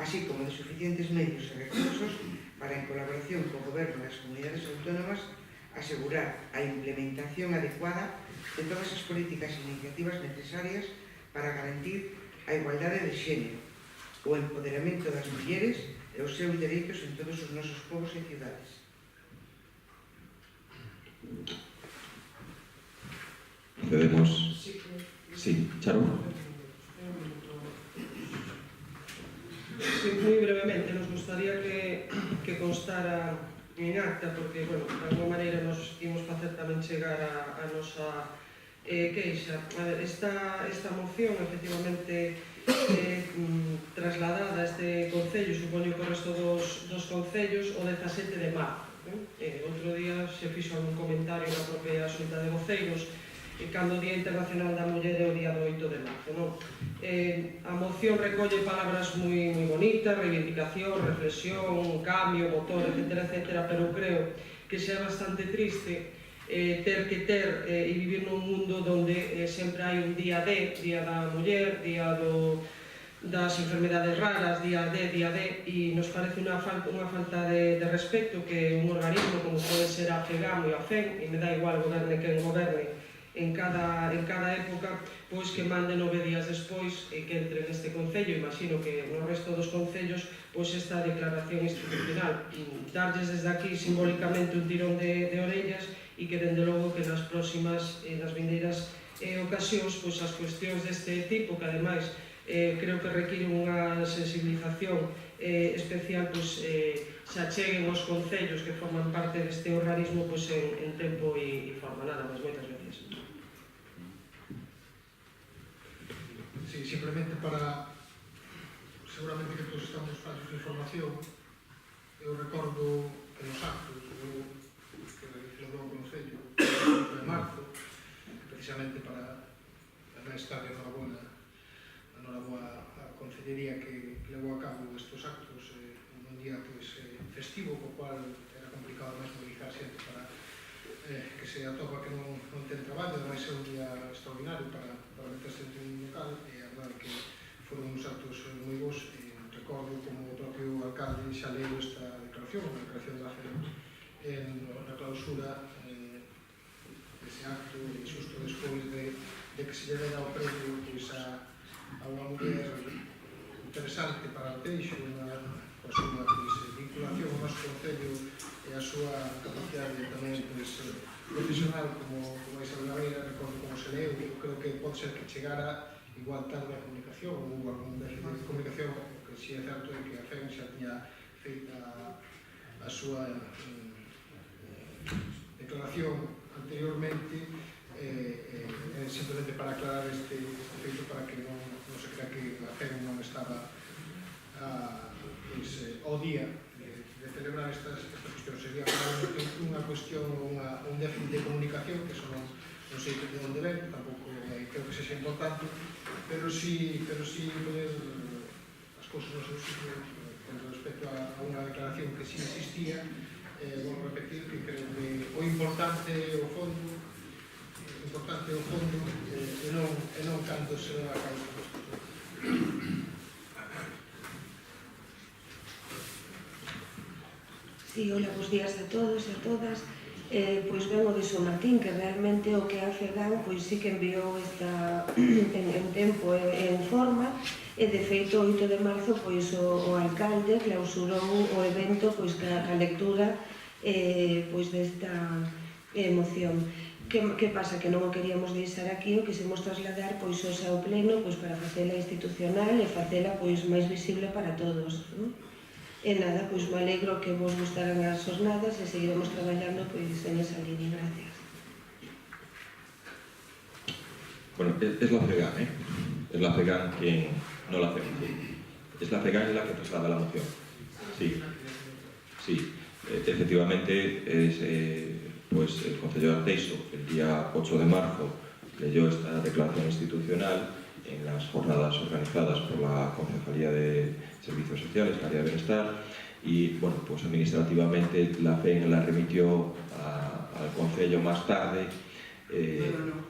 así como de suficientes medios e recursos para, en colaboración co Goberno das comunidades autónomas, asegurar a implementación adecuada de todas as políticas e iniciativas necesarias para garantir a igualdade de xénero, o empoderamento das mulleres e os seus dereitos en todos os nosos povos e cidades. Procedemos. Sí, Charo. Sí, muy brevemente, nos gustaría que constara en acta, porque, bueno, de alguma maneira nos imos facer tamén chegar a nosa queixa. A ver, esta moción, efectivamente, trasladada a este Concello, supoño que o resto dos Concellos, o 17 de marzo. Outro día se fixo algún comentario na propia Xunta de Voceiros, cando o Día Internacional da Muller é o día do 8 de marzo, non? A moción recolle palabras moi bonitas, reivindicación, reflexión, cambio, motor, etcétera, pero creo que xa é bastante triste ter e vivir nun mundo onde sempre hai un día D, Día da Muller, Día das enfermedades raras, día D, e nos parece unha falta de respeto que un organismo como pode ser a FEGAM e a FEM, e me dá igual goberne quen goberne, en cada época, pois que mande 9 días despois e que entre neste Concello, imagino que no resto dos concellos, pois esta declaración institucional. Darlles desde aquí simbólicamente un tirón de orellas e que, dende logo, que nas próximas, nas vindeiras ocasións, pois as cuestións deste tipo, que ademais creo que requiren unha sensibilización especial, pois se acheguen aos concellos que forman parte deste organismo pois en tempo e forma. Nada máis, moitas gracias. Sí, simplemente para... Seguramente que todos estamos fallos de información. Eu recordo que nos actos, que celebrou o Concello de marzo, precisamente para estar de enhorabuena a Concellería que levou a cabo estes actos un día festivo, co cual era complicado máis mobilizar xente para que se atopa que non ten traballo, ademais é un día extraordinario para meterse en un local, e a verdade que foron uns actos moi bons. Recordo como o propio alcalde xa leu esta declaración, a declaración da FED na clausura dese acto, xusto despois de que se lle dera o premio a unha muller interesante para o Teixo, coa súa vinculación ao noso Concello e a súa capacidade tamén profesional como Isabel Gabeira. Recordo como se leu, eu creo que pode ser que chegara igual tarde a comunicación ou algún déficit de comunicación. O que si é certo é que a FEN xa tiña feita a súa declaración anteriormente, simplemente para aclarar este feito, para que non se crea que a FEN non estaba ao día de celebrar estas cuestións. Sería probablemente unha cuestión ou un déficit de comunicación, que eso non sei de onde ven, tampouco creo que sexa importante, pero sí poner as cousas no seu sitio con respecto a unha declaración que sí existía. Vou repetir que creo que o importante é o fondo e non canto se dá a causa das cousas. Sí, hola, bons días a todos e a todas. Pois ben, o de Son Martín, que realmente o que a FEGAN pois sí que enviou esta en tempo e en forma, e de feito o 8 de marzo pois o alcalde clausurou o evento pois ca lectura pois desta moción. Que pasa? Que non o queríamos deixar aquí, o quisemos trasladar pois hoxe ao pleno pois para facela institucional e facela pois máis visible para todos, non? E nada, pois me alegro que vos gustaran as jornadas e seguiremos traballando pois en esa línea. Gracias. Bueno, es la FEGAN, ¿eh? Es la FEGAN quien no la hace. Es la FEGAN la que traslada la moción. Sí, sí. Efectivamente, es, pues el Concello de Arteixo, el día 8 de marzo, leyó esta declaración institucional en las jornadas organizadas por la Concejalía de Servicios Sociales, Área de Bienestar, y bueno, pues administrativamente la FEN la remitió al Concello más tarde. No.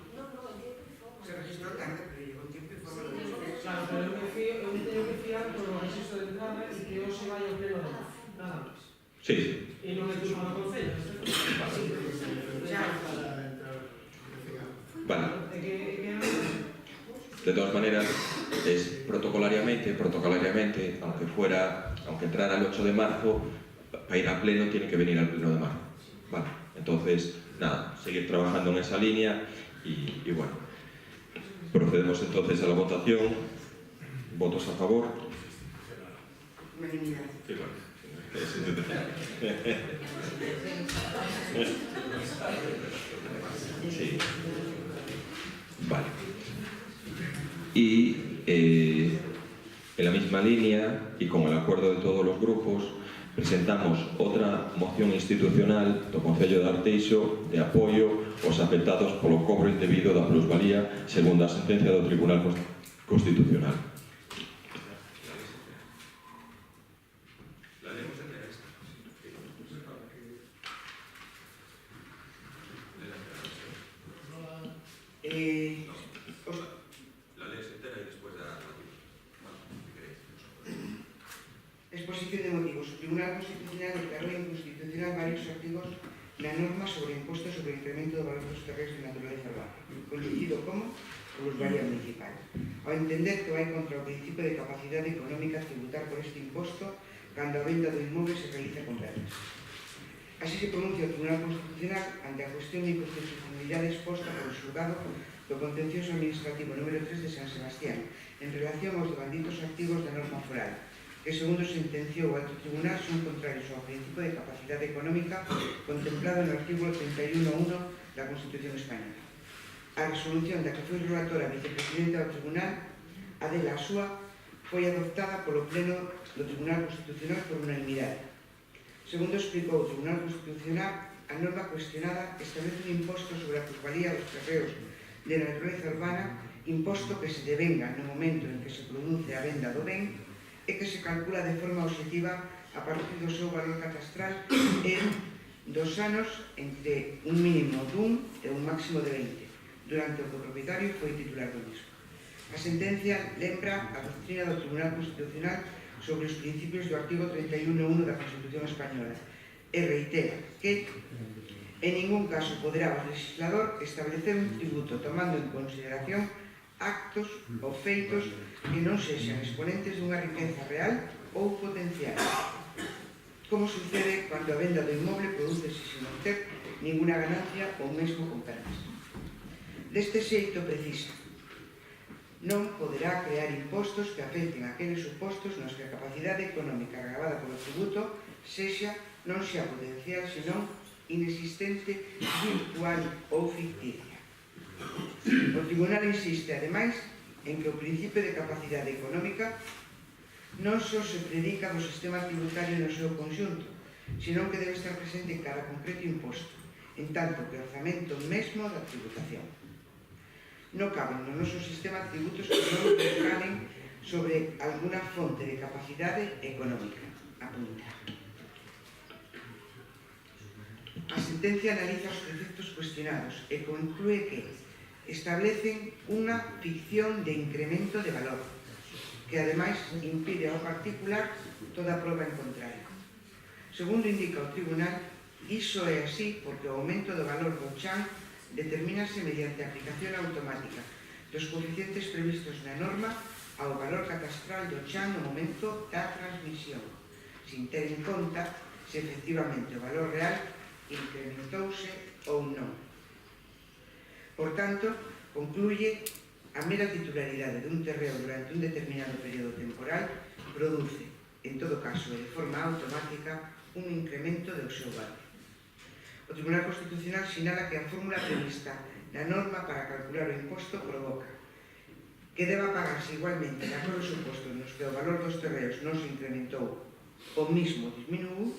Se registró tarde, pero llegó un tiempo y fue a los... Claro, pero eu tenho que fiar polo registro de entrada e que hoxe vai ao pleno de marzo, nada máis. Sí. E non é culpa do Concello. Vale. De todas maneras, es protocolariamente, aunque entrara el 8 de marzo, para ir a pleno tiene que venir al pleno de marzo. Vale. Entonces, nada, seguir trabajando en esa línea y bueno. Procedemos entonces a la votación. ¿Votos a favor? Unanimidad. Sí, bueno. Sí. Vale. Y en la misma línea y con el acuerdo de todos los grupos presentamos outra moción institucional do Concello de Arteixo de apoio aos afectados polo cobro indebido da plusvalía segundo a sentencia do Tribunal Constitucional. La ley se entera y después da exposición de motivos. El Tribunal Constitucional declaró inconstitucional varios artículos na norma sobre o imposto sobre o incremento do valor dos terreos de naturaleza urbana, coñecido como plusvalía municipal, ao entender que vai contra o principio de capacidade económica tributar por este imposto cando a venda do inmoble se realiza con vendas. Así se pronuncia o Tribunal Constitucional ante a cuestión de inconstitucionalidade exposta polo xulgado do Contencioso Administrativo número 3 de San Sebastián en relación aos devanditos activos da norma foral, que, segundo sentenciou o Alto Tribunal, son contrarios ao principio de capacidade económica contemplado no artículo 31.1 da Constitución Española. A resolución da que foi relatora a vicepresidenta do Tribunal, Adela Asúa, foi adoptada polo Pleno do Tribunal Constitucional por unanimidade. Segundo explicou o Tribunal Constitucional, a norma cuestionada establece un imposto sobre a plusvalía dos terreos de naturaleza urbana, imposto que se devenga no momento en que se produce a venda do ben e que se calcula de forma obxectiva a partir do seu valor catastral en 2 anos entre un mínimo dun e un máximo de 20, durante o que o propietario foi titular do mismo. A sentencia lembra a doctrina do Tribunal Constitucional sobre os principios do artigo 31.1 da Constitución Española e reitera que en ningún caso poderá o legislador establecer un tributo tomando en consideración actos ou feitos que non sexan exponentes dunha riqueza real ou potencial, como sucede cando a venda do inmoble producese sin obter ninguna ganancia ou mesmo con perdas. Deste xeito precisa: non poderá crear impostos que afecten aqueles supostos nos que a capacidade económica agravada polo tributo non xa potencial, senón inexistente, virtual ou ficticia. O Tribunal insiste, ademais, en que o principio de capacidade económica non só se predica do sistema tributario no seu conxunto, senón que debe estar presente en cada concreto imposto, en tanto que o orzamento mesmo da tributación. Non caben no noso sistema tributos que non recanen sobre alguna fonte de capacidade económica, apunta. A sentencia analiza os preceptos cuestionados e conclúe que establecen unha ficción de incremento de valor, que ademais impide ao particular toda prova en contrario. Segundo indica o Tribunal, iso é así porque o aumento do valor do chan determínase mediante a aplicación automática dos coeficientes previstos na norma ao valor catastral do chan no momento da transmisión, sin ter en conta se efectivamente o valor real incrementouse ou non. Por tanto, concluye a mera titularidade dun terreo durante un determinado período temporal produce, en todo caso e de forma automática, un incremento do seu valor. O Tribunal Constitucional sinala que a fórmula prevista na norma para calcular o imposto provoca que deba pagarse igualmente naqueles supostos nos que o valor dos terreos non se incrementou ou mismo disminuiu,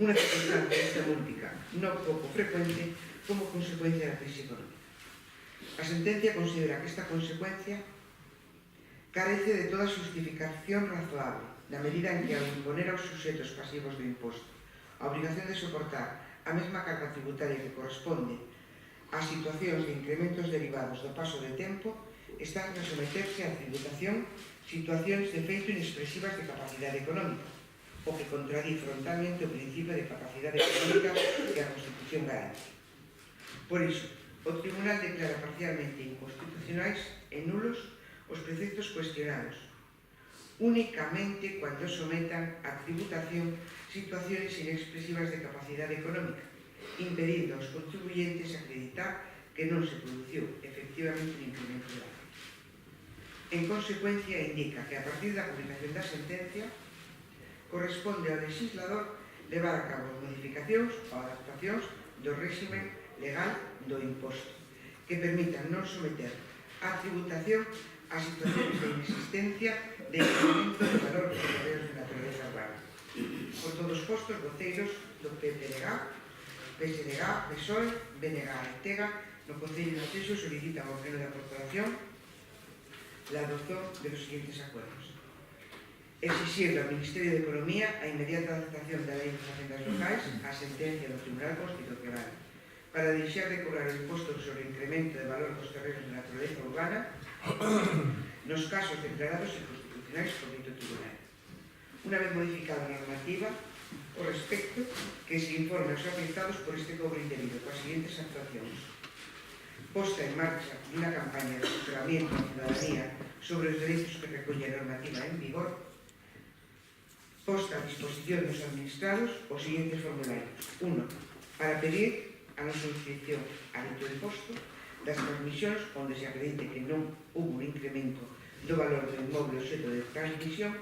unha circunstancia esta múltica non pouco frecuente como consecuencia da crise económica. A sentencia considera que esta consecuencia carece de toda justificación razoable, na medida en que ao imponer aos suxetos pasivos do imposto a obrigación de soportar a mesma carga tributaria que corresponde a situacións de incrementos derivados do paso de tempo, están a someterse á tributación situacións de feito inexpresivas de capacidade económica, o que contradí frontalmente o principio de capacidade económica que a Constitución garante. Por iso, o Tribunal declara parcialmente inconstitucionais e nulos os preceptos cuestionados, únicamente cuando sometan a tributación situaciones inexpresivas de capacidade económica, impedindo aos contribuyentes acreditar que non se produciu efectivamente un incremento de valor. En consecuencia, indica que a partir da publicación da sentencia corresponde ao legislador levar a cabo as modificacións ou adaptacións do réximen legal do imposto, que permitan non someter a tributación a situacións de inexistencia de incremento de valor dos terreos de naturaleza urbana. Por todos os postos, voceiros do PPDG, PSDG, PSOE, BNG e TEGA no Concello de Acceso solicitan ao Pleno da Corporación la adopción de los siguientes acuerdos. Exigir ao Ministerio de Economía a inmediata adaptación da Lei de Facendas Locais á sentencia do Tribunal Constitucional para deixar de cobrar o imposto sobre o incremento de valor dos terrenos de naturaleza urbana nos casos declarados inconstitucionais por dito tribunal. Una vez modificada a normativa, Por respecto, que se informe aos afectados por este cobro indebido coas seguintes actuacións: posta en marcha unha campaña de asesoramiento á ciudadanía sobre os dereitos que recolle a normativa en vigor, posta a disposición dos administrados os seguintes formularios: 1. Para pedir a non suscripción a dito de posto das transmisións onde se acredite que non hubo un incremento do valor do inmoble obxeto de transmisión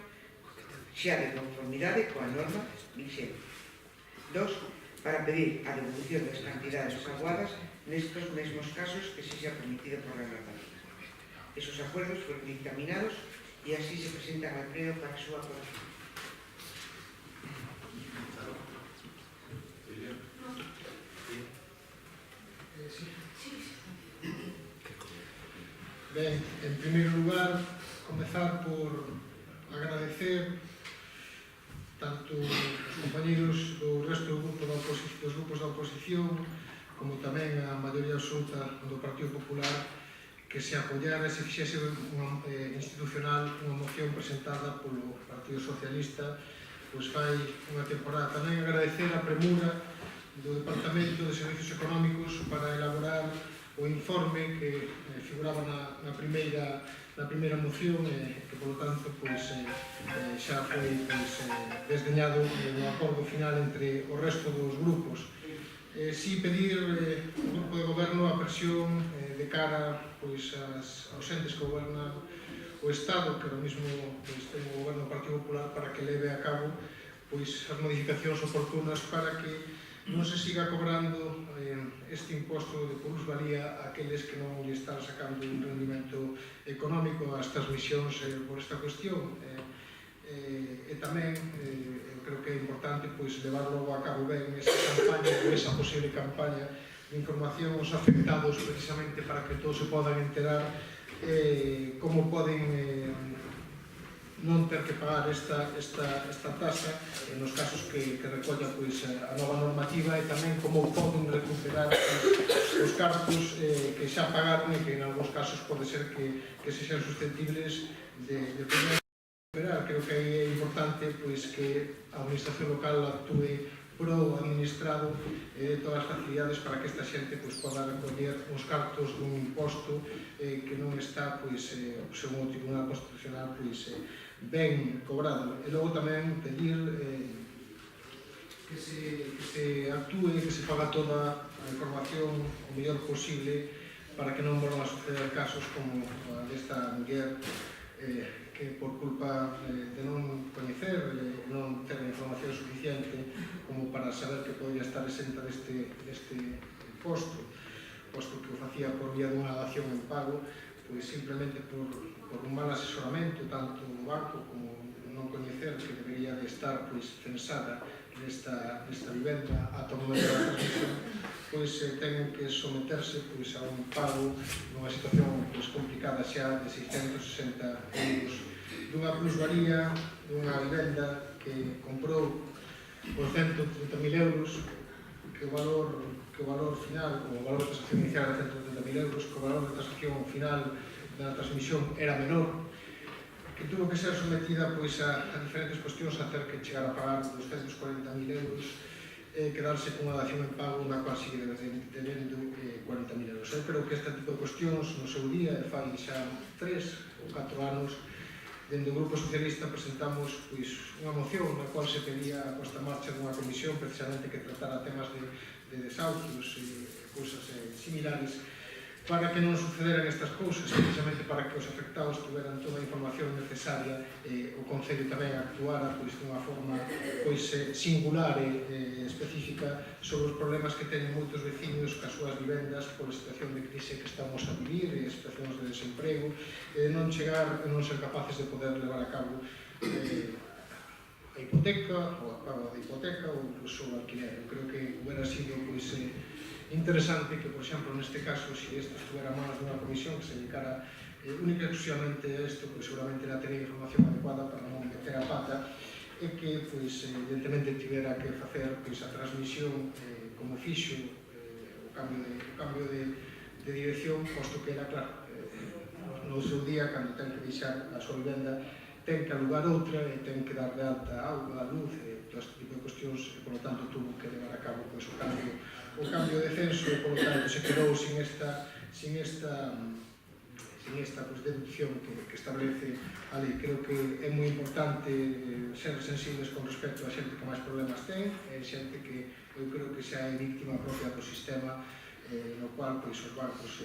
xa de conformidade coa norma vigente. 2. Para pedir a devolución das cantidades aguadas nestos mesmos casos que se xa permitido por la normativa. Esos acuerdos fueron dictaminados e así se presentan al pleno para súa aprobación. Ben, en primeiro lugar, comezar por agradecer tanto os compañeros do resto dos grupos da oposición como tamén a maioría absoluta do Partido Popular que se apoiara e se fixese institucional unha moción presentada polo Partido Socialista pois fai unha temporada. Tamén agradecer a premura do Departamento de Servicios Económicos para elaborar o informe que figuraba na primeira moción e que, polo tanto, xa foi desdeñado no acordo final entre o resto dos grupos. Si pedir ao grupo de goberno a presión de cara aos entes que gobernan o Estado, que ahora mismo ten o goberno do Partido Popular, para que leve a cabo as modificacións oportunas para que non se siga cobrando este imposto de plusvalía a aqueles que non lle están sacando un rendimento económico ás transmisións por esta cuestión. E tamén, eu creo que é importante levar logo a cabo ben esa campaña, esa posible campaña de información aos afectados, precisamente para que todos se podan enterar como poden non ter que pagar esta tasa nos casos que recolla a nova normativa e tamén como poden recuperar os cartos que xa pagaron e que en algúns casos pode ser que sexan susceptibles de poder recuperar. Creo que é importante que a administración local actúe pro administrado de todas as facilidades para que esta xente poda recoller os cartos dun imposto que non está, según o Tribunal Constitucional, ben cobrado. E logo tamén pedir que se actúe, que se faga toda a información o mellor posible para que non volvan a suceder casos como a desta muller que por culpa de non coñecer e non ter información suficiente como para saber que podía estar exenta deste posto que o facía por vía dunha dación en pago, simplemente por un mal asesoramento tanto do banco como non coñecer que debería de estar censada nesta vivenda ata o momento da transmisión, ten que someterse a un pago nunha situación complicada xa de 660 euros dunha plusvalía dunha vivenda que comprou por 130.000 euros, que o valor final, o valor de tasación inicial era 130.000 euros, que o valor de tasación final da transmisión era menor, que tuvo que ser sometida a diferentes cuestións a ter que chegar a pagar 240.000 euros e quedarse con unha dación en pago na qual sigue debendo 40.000 euros. Eu creo que este tipo de cuestións no seu día, fai xa 3 ou 4 anos, dende o Grupo Socialista presentamos unha moción na qual se pedía a posta en marcha dunha comisión precisamente que tratara temas de desahucios e cousas similares para que non sucederan estas cousas, precisamente para que os afectados tuveran toda a información necesaria e o Concello tamén actuara dunha forma singular e específica sobre os problemas que teñen moitos veciños cas súas vivendas pola situación de crise que estamos a vivir e situacións de desemprego e non chegar e non ser capaces de poder levar a cabo a hipoteca ou a pago da hipoteca ou incluso o alquiler. Eu creo que hubiera sido interesante que, por exemplo, neste caso, se isto estuviera a manos dunha comisión que se dedicara única e exclusivamente a isto, seguramente era ter a información adecuada para non meter a pata e que, evidentemente, tivera que facer a transmisión como fixo o cambio de dirección, posto que era, claro, no seu día, cando ten que deixar a súa vivenda, ten que alugar outra e ten que dar de alta a auga, a luz e todo este tipo de cuestións e, por lo tanto, tuvo que levar a cabo o cambio de censo e, por lo tanto, se quedou sin esta deducción que establece a lei. Creo que é moi importante ser sensibles con respecto a xente que máis problemas ten, xente que eu creo que xa é víctima propia do sistema no cual os bancos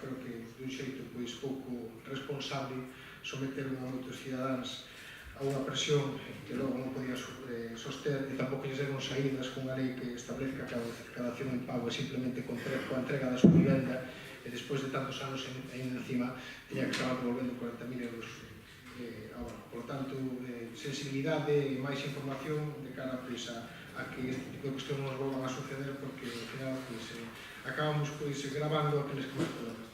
creo que dun xeito pouco responsable someteron a moitos cidadáns a unha presión que logo non podía soster e tampouco lles deron saídas con a lei que establezca que cada acción en pago é simplemente coa entrega da súa vivenda e despois de tantos anos encima teña que acabar devolvendo 40.000 euros agora. Por lo tanto, sensibilidade e máis información de cara a que este tipo de cuestión non nos volvan a suceder porque ao final acabamos gravando aqueles que máis problemas.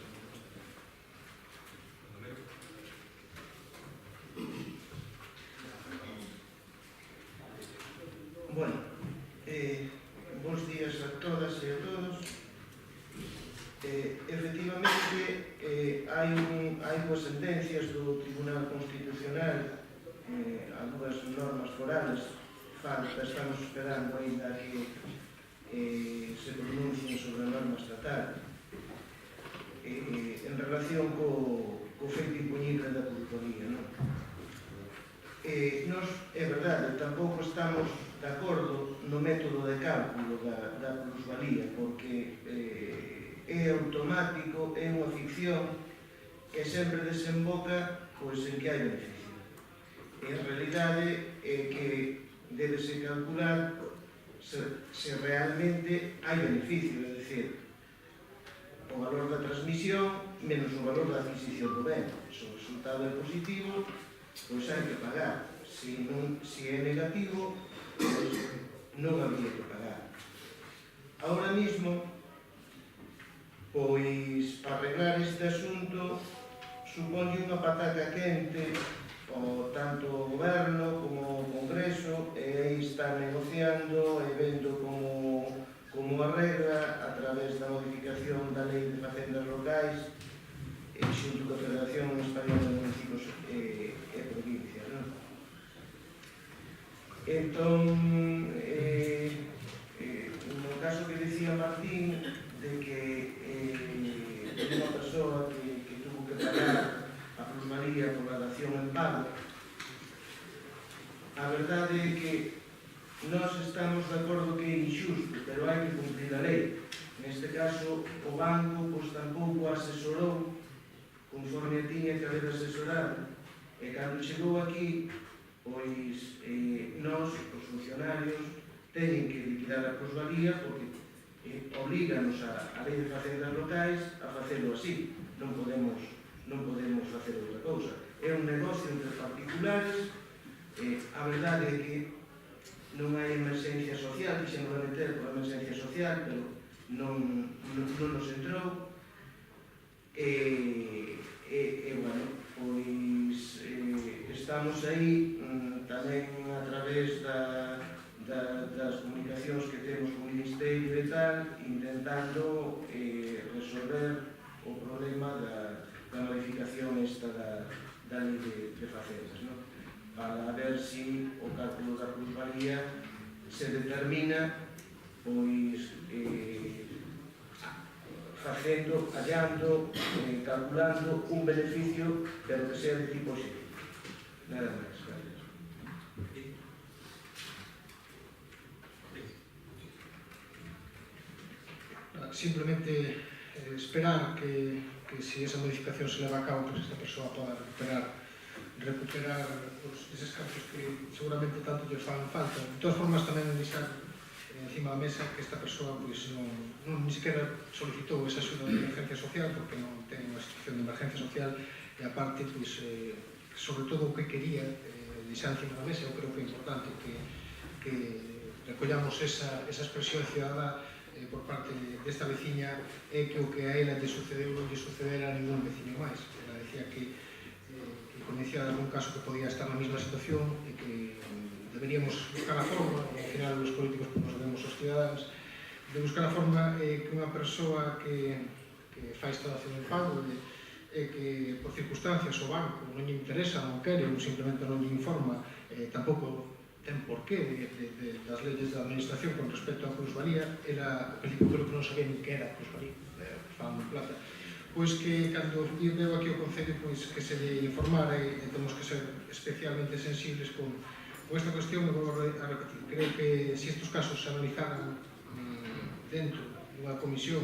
Bueno, bons días a todas e a todos. Efectivamente, hai duas sentencias do Tribunal Constitucional, algunhas normas forales, estamos esperando ainda que se pronuncien sobre a norma estatal en relación co feito impoñible da plusvalía. Nos, é verdade, tampouco estamos de acordo no método de cálculo da plusvalía, porque é automático, é unha ficción que sempre desemboca en que hai beneficio. En realidade é que debese calcular se realmente hai beneficio, é dicir, o valor da transmisión menos o valor da adquisición do ben. Se o resultado é positivo, pois hai que pagar. Se é negativo, pois non habría que pagar. Ahora mismo, pois, para arreglar este asunto, suponlle unha pataca quente tanto o Goberno como o Congreso, e aí está negociando e vendo como arregla a través da modificación da Lei de Facendas Locais xunto coa Federación Española de Municipios e Provincias. Entón, no caso que dicía Martín, de que unha persoa que tuvo que pagar a plusvalía por la dación en pago, a verdade é que nós estamos de acordo que é injusto, pero hai que cumprir a lei. Neste caso, o banco tampouco asesorou conforme tiña que haber asesorado, e cando chegou aquí, pois nós, os funcionarios, teñen que liquidar a plusvalía porque oblíganos a Lei de Facendas Locais a facelo así. Non podemos facer outra cousa. É un negocio entre particulares. A verdade é que non hai emerxencia social, quixemos meter por emerxencia social, pero non nos entrou. Bueno, pois estamos aí tamén a través das comunicacións que temos co Ministerio e tal, intentando resolver o problema da modificación esta da Lei de Facendas, para ver se o cálculo da plusvalía se determina pois facendo, hallando, calculando un beneficio, pero que sea de tipo positivo. Nada máis, gracias. Simplemente esperar que se esa modificación se leva a cabo, pues esta persoa poda recuperar eses campos que seguramente tanto lle fan falta. De todas formas, tamén deixar encima da mesa que esta persoa non ni sequera solicitou esa axuda de emergencia social porque non ten unha situación de emergencia social e aparte, sobre todo o que quería deixar encima da mesa, eu creo que é importante que recollamos esa expresión cidadá por parte desta veciña é que o que a ela lle sucedeu non lle sucedera a ningún veciño máis. Ela decía que conocía de algún caso que podía estar na mesma situación e que deberíamos buscar a forma, e ao final os políticos nos debemos aos cidadáns, de buscar a forma que unha persoa que fai esta dación en pago que por circunstancias o banco non lle interesa, non quere ou simplemente non lle informa, tampouco ten porqué das leyes da administración con respecto á plusvalía, era, ao principio creo que non sabía ni que era plusvalía, falando en plata, pois que cando veo aquí o Concello pois que se lle informara e temos que ser especialmente sensibles con esta cuestión. Me vou a repetir, creo que se estes casos se analizaran dentro dunha comisión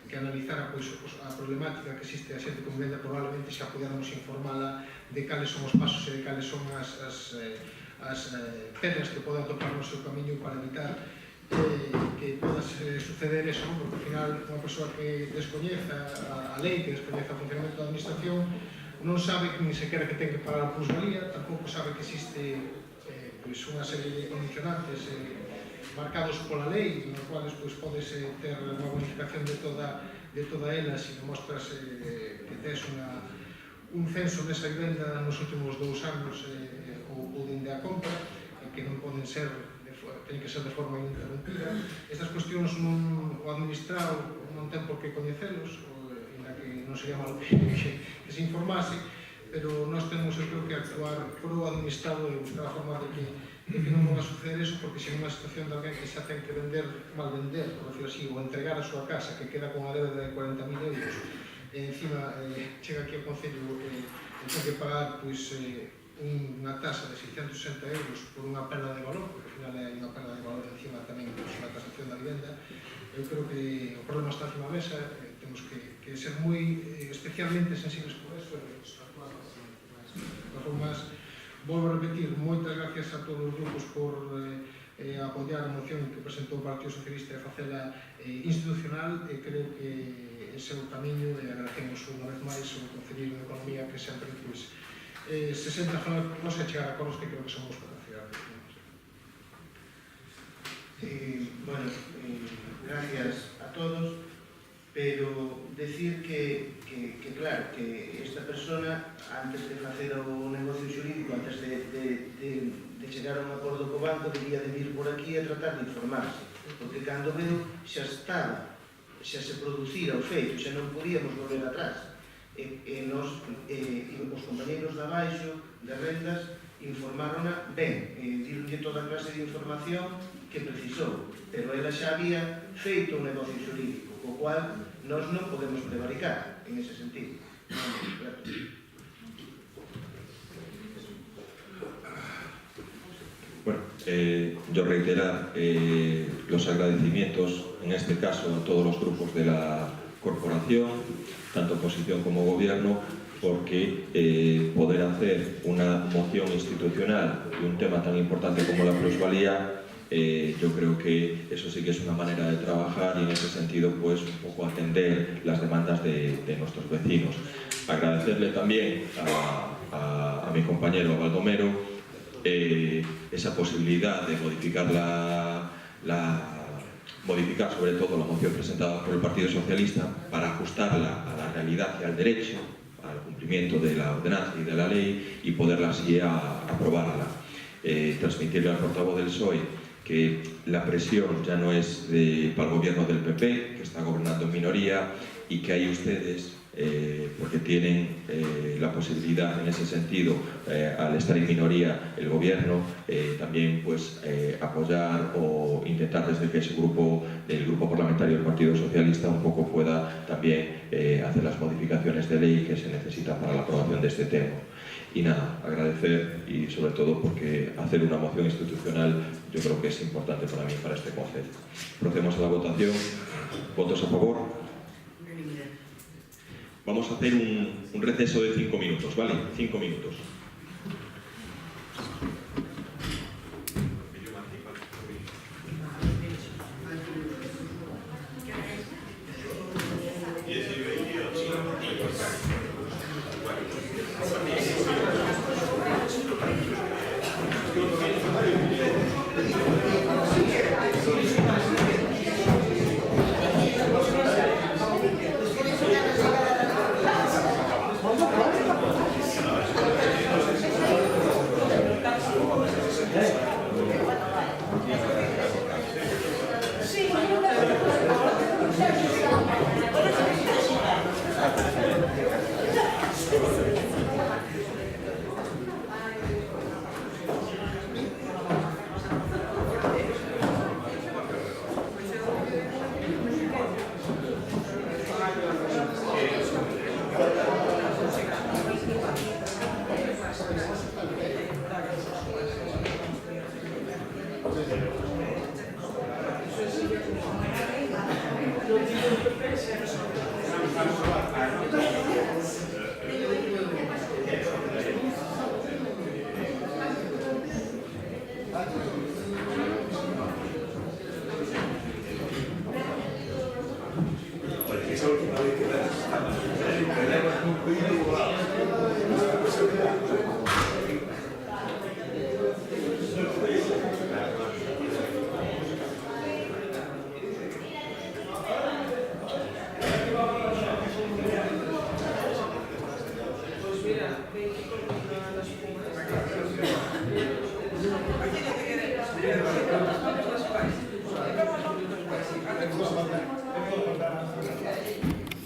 que analizara pois, a problemática que existe a xente con vivenda, probablemente xa podéramos informala de cales son os pasos e de cales son as pedras que podan topar no seu camiño para evitar que poda suceder eso, porque ao final unha persoa que descoñeza a lei, que descoñeza o funcionamento da administración, non sabe que ni sequera que ten que pagar a plusvalía, tampouco sabe que existe pois, unha serie de condicionantes marcados pola lei, nos cuales pois, podes ter unha bonificación de toda ela se demostras que tes un censo nesa vivenda nos últimos 2 anos ou dende a compra, que non poden ser, ten que ser de forma ininterrumpida. Estas cuestións o administrado non ten por que coñecelos, ainda que non sería malo que se informase, pero nós temos, eu creo, que actuar pro administrado e buscar a forma de que non va a suceder eso, porque se nunha situación de alguén que xa ten que mal vender, por decirlo así, ou entregar a súa casa, que queda con a débeda de 40.000 euros, e encima chega aquí ao Concello e ten que pagar unha tasa de 660 euros por unha perda de valor, porque ao final hai unha perda de valor encima tamén na tasación da vivenda. Eu creo que o problema está encima da mesa, temos que ser moi especialmente sensibles por eso e actuar de formas. Volvo a repetir, moitas gracias a todos os grupos por apoiar a moción que presentou o Partido Socialista e facela institucional, e creo que ese é o camiño, e agradecemos unha vez máis o Concelleiro de Economía que sempre se senta a falar con nós e chegar a acordos que creo que somos capacidades. Bueno, gracias a todos, pero decir que claro, que esta persona, antes de facer o negocio xurídico, antes de chegar a un acordo co banco, debía de vir por aquí a tratar de informarse, porque cando veo xa se producira o feito, xa non podíamos volver atrás. Os compañeros de abaixo, de rendas, informárona ben, dironlle toda a clase de información que precisou, pero ela xa había feito un negocio xurídico, co cual nós non podemos prevaricar en ese sentido. Bueno, yo reiterar los agradecimientos, en este caso a todos los grupos de la corporación, tanto oposición como gobierno, porque poder hacer una moción institucional de un tema tan importante como la plusvalía, yo creo que eso sí que es una manera de trabajar y en ese sentido pues un poco atender las demandas de nuestros vecinos. Agradecerle también a mi compañero Baldomero esa posibilidad de modificar modificar sobre todo la moción presentada por el Partido Socialista para ajustarla a la realidad y al derecho, al cumplimiento de la ordenanza y de la ley, y poderla así aprobarla. Transmitirle al portavoz del PSOE que la presión ya no es para el gobierno del PP, que está gobernando en minoría, y que hay ustedes, porque tienen la posibilidad en ese sentido, al estar en minoría el gobierno, también pues apoyar o intentar desde que ese grupo, el grupo parlamentario del Partido Socialista, un poco pueda también hacer las modificaciones de ley que se necesitan para la aprobación de este tema. Y nada, agradecer y sobre todo porque hacer una moción institucional yo creo que es importante para mí, para este concepto. Procedemos a la votación. ¿Votos a favor? Vamos a hacer un receso de 5 minutos, ¿vale? 5 minutos.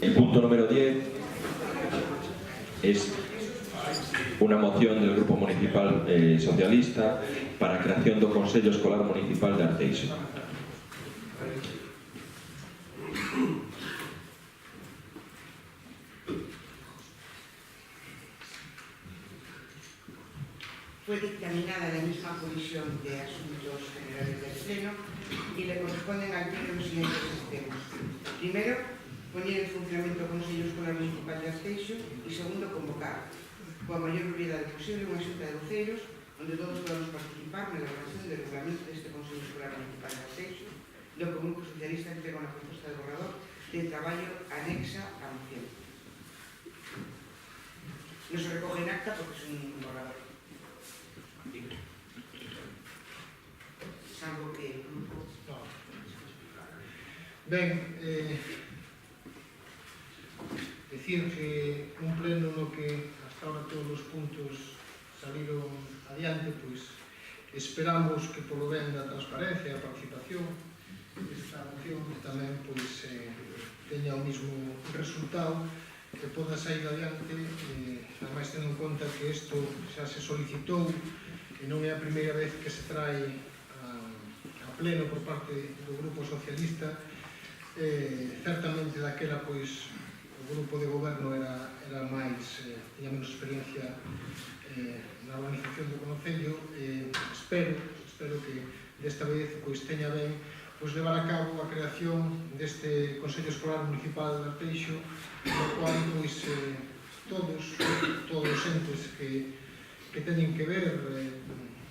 El punto número 10 es una moción del Grupo Municipal Socialista para a creación do Consello Escolar Municipal de Arteixo. Fue dictaminada en la misma Comisión de Asuntos Generales del Pleno y le corresponden al Pleno los siguientes sistemas. Primero, poner en funcionamiento o Consello Escolar Municipal de Arteixo y segundo, convocar, con a maior brevidade posible, unha xunta de voceiros onde todos podamos participar na elaboración do regulamento deste Consello Escolar Municipal de Arteixo do Grupo Socialista que pega unha proposta de borrador de traballo anexa á moción. Non se recoge en acta porque es un borrador. Salvo que el grupo... Ben, decir que un pleno no que hasta ahora todos os puntos saliron adiante, pois esperamos que polo ben da transparencia e a participación esta moción tamén pois teña o mismo resultado, que poda sair adiante, ademais tendo en conta que isto xa se solicitou e non é a primeira vez que se trae a pleno por parte do Grupo Socialista. Certamente daquela pois o grupo de goberno era máis, tiña menos experiencia na organización do Concello. Espero que desta vez pois teña ben pois levar a cabo a creación deste Consello Escolar Municipal de Arteixo, no cual pois todos os entes que teñen que ver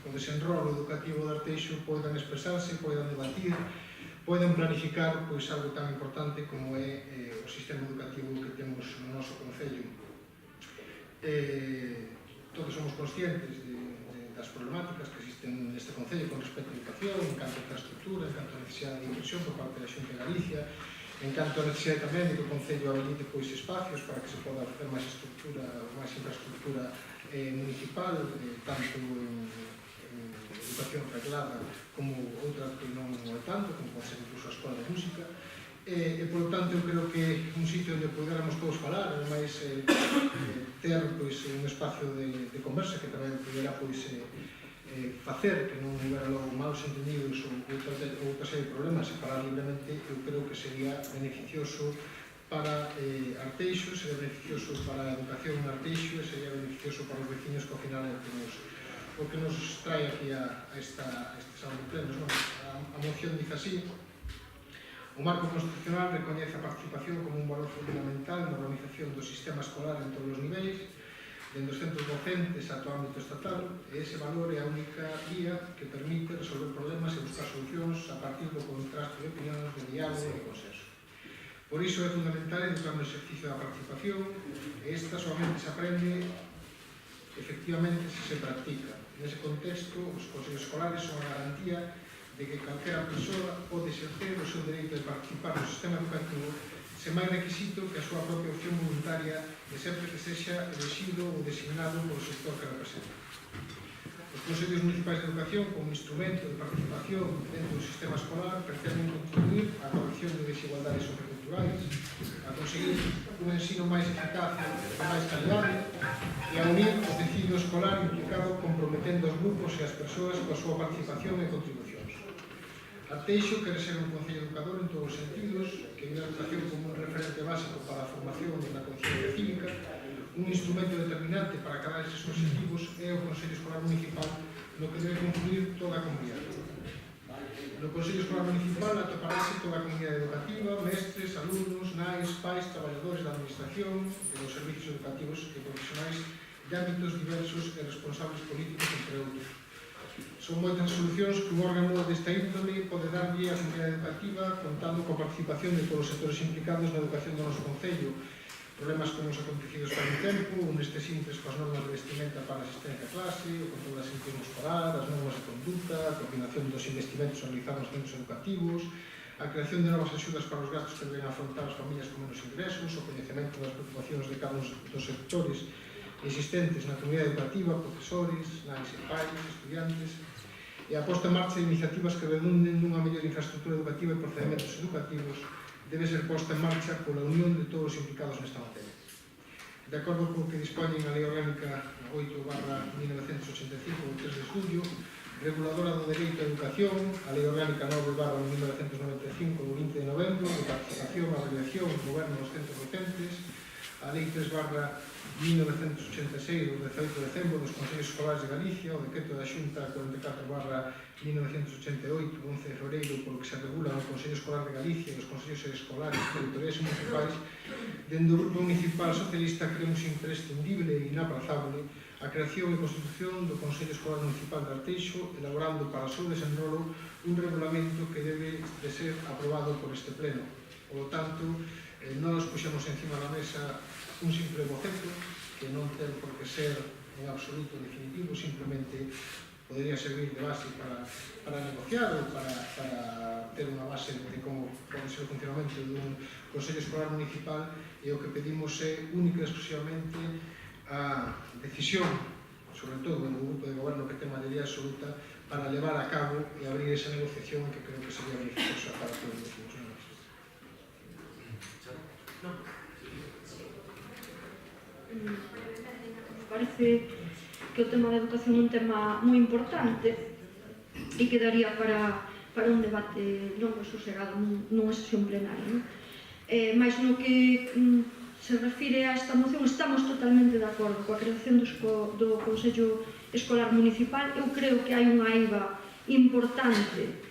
co desenrolo educativo de Arteixo poidan expresarse, poidan debatir, poden planificar pois algo tan importante como é o sistema educativo que temos no noso Concello. Todos somos conscientes das problemáticas que existen neste Concello con respecto a educación, en canto a infraestructura, en canto a necesidade de inversión por parte da Xunta de Galicia, en canto a necesidade tamén de que o Concello habilite pois espacios para que se poda facer máis infraestructura municipal, tanto en educación reglada como outra que non é tanto, como pode ser incluso a Escola de Música. Por lo tanto, eu creo que un sitio onde podéramos todos falar, ademais ter un espacio de conversa que tamén pudera facer que non houbera logo malos entendidos ou outra serie de problemas e falar libremente, eu creo que sería beneficioso para Arteixo, sería beneficioso para a educación en Arteixo e sería beneficioso para os veciños que ao final é o que nos trae aquí a este salón de plenos. A moción dice así: o marco constitucional recoñece a participación como un valor fundamental na organización do sistema escolar en todos os niveis, dende os centros docentes ata o ámbito estatal, e ese valor é a única vía que permite resolver problemas e buscar solucións a partir do contraste de opinións, de diálogo e de consenso. Por iso é fundamental educar no exercicio da participación, e esta solamente se aprende efectivamente se practica. Nese contexto, os consellos escolares son a garantía de que calquera persoa pode exercer o seu dereito de participar no sistema educativo sen máis requisito que a súa propia opción voluntaria e sempre que sexa elegido ou designado polo sector que representa. Os consellos municipais de educación, como instrumento de participación dentro do sistema escolar, pretenden contribuir á corrección de desigualdades socioculturais, a conseguir un ensino máis eficaz e máis calidade e a unir o tecido escolar implicado comprometendo os grupos e as persoas coa súa participación e contribucións. Arteixo quere ser un concello educador en todos os sentidos, que vive a educación como un referente básico para a formación e na conciencia cívica, un instrumento determinante para cada esos objetivos é o Consello Escolar Municipal, no que debe concluir toda a comunidade. No Consello Escolar Municipal atoparase toda a comunidade educativa, mestres, alumnos, nais, pais, traballadores da administración, de los servicios educativos e profesionais de ámbitos diversos e responsables políticos, entre outros. Son moitas solucións que un órgano desta índole pode darlle á comunidade educativa contando coa participación de todos os sectores implicados na educación do noso Concello. Problemas como os acontecidos para un tempo, un nestes simples coas normas de vestimenta para a asistencia a clase, o control da asistencia escolar, as normas de conduta, a coordinación dos investimentos realizados nos centros educativos, a creación de novas axudas para os gastos que deben afrontar as familias con menos ingresos, o coñecemento das preocupacións de cada un dos sectores existentes na comunidade educativa, profesores, nais e pais, estudiantes, e a posta en marcha de iniciativas que redunden nunha mellor infraestructura educativa e procedementos educativos debe ser posta en marcha pola unión de todos os implicados nesta materia. De acordo co que dispoñen a Lei Orgánica 8/1985 do 3 de julio, reguladora do dereito á educación, a Lei Orgánica 9/1995 do 20 de novembro, de participación, avaliación e goberno dos centros docentes, a Lei 3/1986 do 18 de decembro dos Consellos Escolares de Galicia, o Decreto da Xunta 44/1988 do 11 de febreiro, polo que se regula o Consello Escolar de Galicia e os Consellos Escolares territoriais municipais. Dende o Grupo Municipal Socialista creemos imprescindible e inaprazable a creación e constitución do Consello Escolar Municipal de Arteixo, elaborando para o seu desenrolo un regulamento que debe de ser aprobado por este pleno. Por lo tanto, non nos puxemos encima da mesa un simple boceto que non ten por que ser en absoluto definitivo, simplemente podría servir de base para negociar ou para ter unha base de como pode ser o funcionamento dun Consello Escolar Municipal, e o que pedimos é única e exclusivamente a decisión, sobre todo do grupo de goberno que ten maioría absoluta, para levar a cabo e abrir esa negociación que creo que sería beneficiosa para todos os funcionarios. Parece que o tema da educación é un tema moi importante e que daría para un debate longo e sosegado nunha sesión plenaria. Mais no que se refire a esta moción, estamos totalmente de acordo coa creación do Consello Escolar Municipal. Eu creo que hai unha eiva importante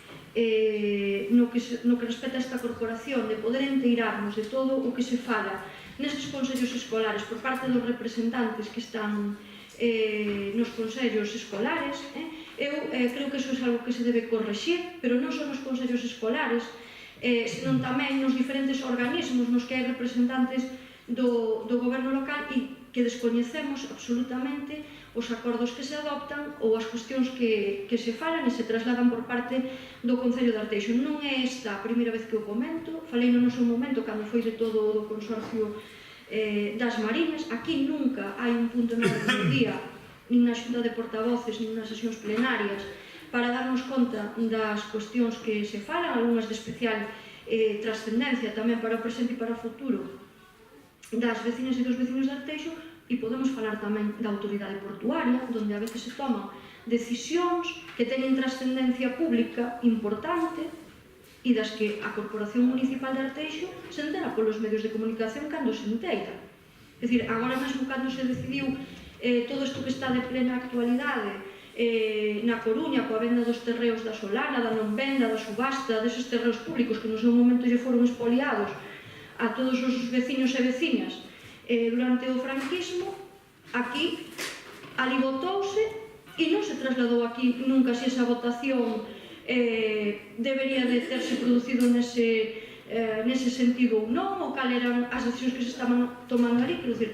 no que respecta a esta corporación, de poder enteirarnos de todo o que se fala nestes consellos escolares por parte dos representantes que están nos consellos escolares. Eu creo que iso é algo que se debe correxir, pero non só nos consellos escolares, senón tamén nos diferentes organismos nos que hai representantes do goberno local e que descoñecemos absolutamente os acordos que se adoptan ou as cuestións que se falan e se trasladan por parte do Concello de Arteixo. Non é esta a primeira vez que o comento, falei no noso momento cando foi de todo o consorcio das Mariñas. Aquí nunca hai un punto na orde do día, nin na xunta de portavoces, nin nas sesións plenarias, para darnos conta das cuestións que se falan, algunhas de especial trascendencia tamén para o presente e para o futuro das vecinas e dos vecinos de Arteixo. E podemos falar tamén da autoridade portuaria, onde a veces se toman decisións que teñen trascendencia pública importante e das que a Corporación Municipal de Arteixo se entera polos medios de comunicación cando se enteira. É dicir, agora mesmo cando se decidiu todo isto que está de plena actualidade na Coruña, coa venda dos terreos da Solana, da non venda, da subasta, deses terreos públicos que no seu momento lle foron expoliados a todos os veciños e veciñas durante o franquismo, aquí alibotouse e non se trasladou aquí nunca se esa votación debería de terse producido nese sentido ou non, ou cal eran as decisións que se estaban tomando ali. Quero dicir,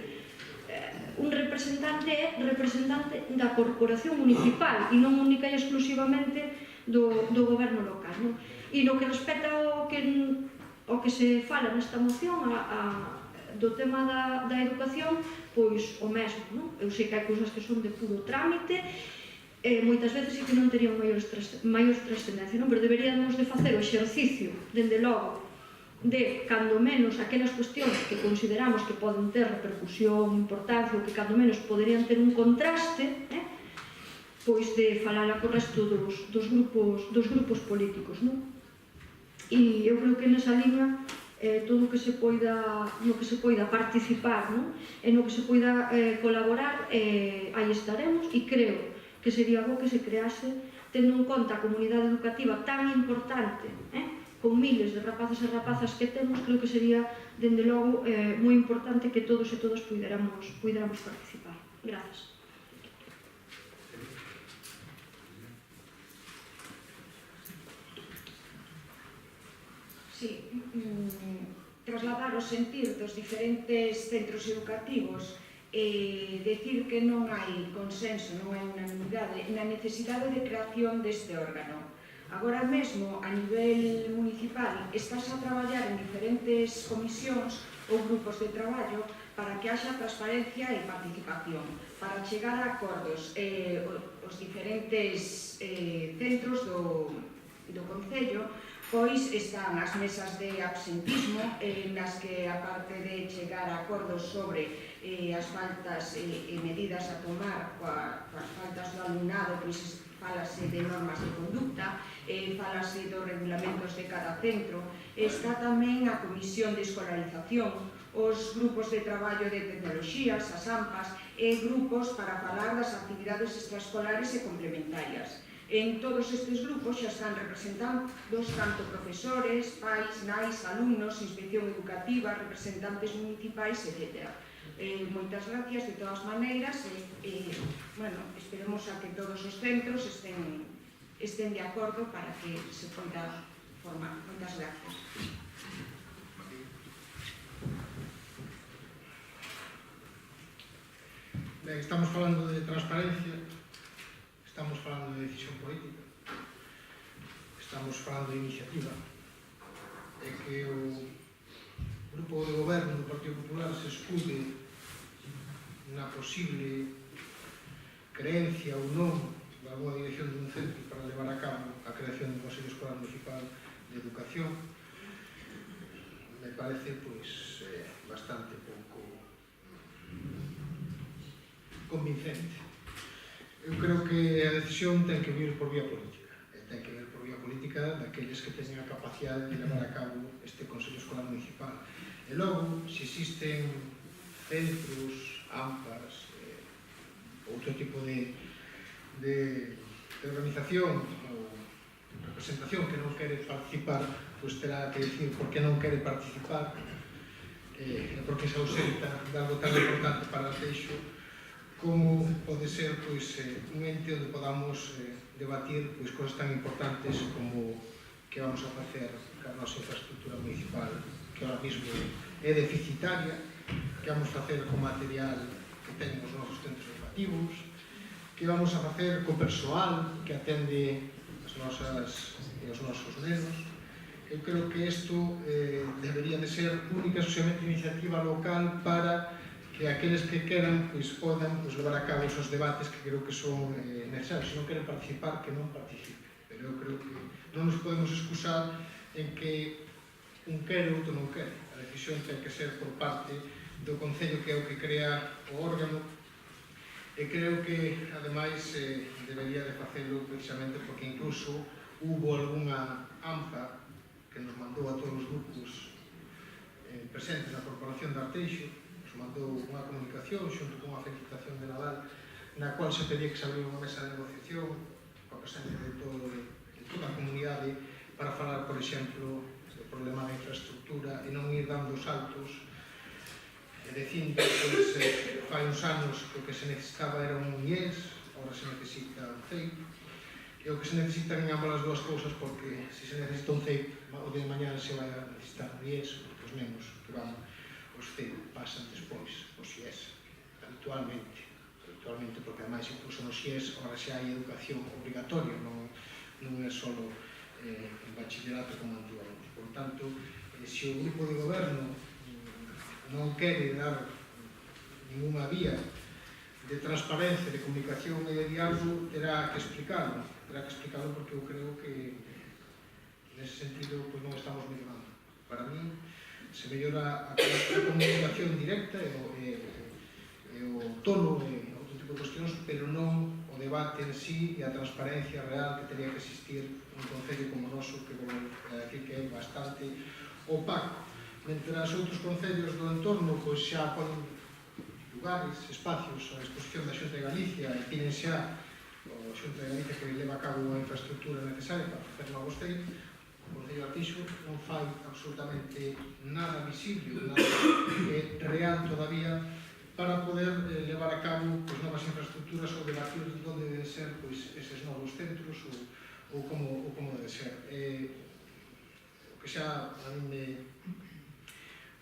un representante é representante da corporación municipal e non única e exclusivamente do goberno local, non? E no que respecta ao que se fala nesta moción do tema da educación, pois o mesmo, non? Eu sei que hai cousas que son de puro trámite, moitas veces e que non terían maior trascendencia, non? Pero deberíamos de facer o exercicio, dende logo, de, cando menos, aquelas cuestións que consideramos que poden ter repercusión, importancia, ou que cando menos poderían ter un contraste, pois de falala co resto dos grupos políticos, non? E eu creo que nesa liña todo o que se poida, no que se poida participar, non? E no que se poida colaborar, aí estaremos, e creo que sería bo que se crease, tendo en conta a comunidade educativa tan importante, con miles de rapazas e rapazas que temos, creo que sería, dende logo, moi importante que todos e todas puidéramos participar. Grazas. Sí, trasladar o sentir dos diferentes centros educativos e decir que non hai consenso, non hai unanimidade na necesidade de creación deste órgano. Agora mesmo, a nivel municipal, estás a traballar en diferentes comisións ou grupos de traballo para que haxa transparencia e participación, para chegar a acordos os diferentes centros do Concello, pois están as mesas de absentismo, nas que, aparte de chegar a acordos sobre as faltas e medidas a tomar coas faltas do alumnado, pois falase de normas de conducta, falase dos regulamentos de cada centro, está tamén a Comisión de Escolarización, os grupos de traballo de tecnoloxías, as AMPAs, e grupos para falar das actividades extraescolares e complementarias. En todos estes grupos xa están representados tanto profesores, pais, nais, alumnos, inspección educativa, representantes municipais, etc. Moitas gracias de todas maneiras e esperemos a que todos os centros estén de acordo para que se poida formar. Moitas gracias. Ben, estamos falando de transparencia, estamos falando de decisión política, estamos falando de iniciativa, e que o grupo de goberno do Partido Popular se escude na posible creencia ou non de alguna dirección dun centro para levar a cabo a creación do Consello Escolar Municipal de Educación, me parece bastante pouco convincente. Eu creo que a decisión ten que vir por vía política, e ten que vir por vía política daqueles que teñen a capacidade de levar a cabo este Consello Escolar Municipal. E logo, se existen centros, AMPAs, outro tipo de organización ou representación que non quere participar, pois terá que decir por que non quere participar, e por que se ausenta de algo tan importante para o Teixo, como pode ser un ente onde podamos debatir cosas tan importantes como que vamos a facer ca nosa infraestructura municipal, que ahora mismo é deficitaria, que vamos a facer co material que ten os nosos centros educativos, que vamos a facer co persoal que atende as nosas e os nosos nenos. Eu creo que isto debería de ser única e exclusivamente iniciativa local para que aqueles que queran podan levar a cabo esos debates que creo que son necesarios. Se non queren participar, que non participen. Pero eu creo que non nos podemos excusar en que un quere ou outro non quere. A decisión ten que ser por parte do Concello, que é o que crea o órgano, e creo que, ademais, debería de facelo precisamente porque incluso hubo algunha AMPA que nos mandou a todos os grupos presentes na Corporación de Arteixo, mandou unha comunicación xunto con unha felicitación de Nadal na cual se pedía que se abriera unha mesa de negociación coa presencia de toda a comunidade para falar, por exemplo, do problema da infraestructura e non ir dando saltos e dicindo que fai uns anos que o que se necesitaba era un IES, agora se necesita un CEIP, e o que se necesitan en ambas as dúas cousas, porque se se necesita un CEIP o de mañana se vai a necesitar un IES, porque os nenos que van os CEIP pasan despois os IES, habitualmente, porque ademais incluso nos IES agora xa hai educación obrigatoria, non é só en bachillerato como antigamente. Por tanto, se o grupo de goberno non quere dar ninguna vía de transparencia, de comunicación e de diálogo, terá que explicarlo porque eu creo que nese sentido non estamos mellorando. Para mí, se mellora a comunicación directa e o tono e outro tipo de cuestións, pero non o debate en sí e a transparencia real que teria que existir un concello como o noso, que vou decir que é bastante opaco. Mentras outros concellos do entorno xa poden lugares, espacios a disposición da Xunta de Galicia e tienen xa a Xunta de Galicia que leva a cabo a infraestructura necesaria para facer novos CEIP, o Concello de Arteixo non fai absolutamente nada visible, nada real todavía para poder levar a cabo novas infraestructuras ou debatir onde deben ser eses novos centros ou como debe ser. O que xa a mí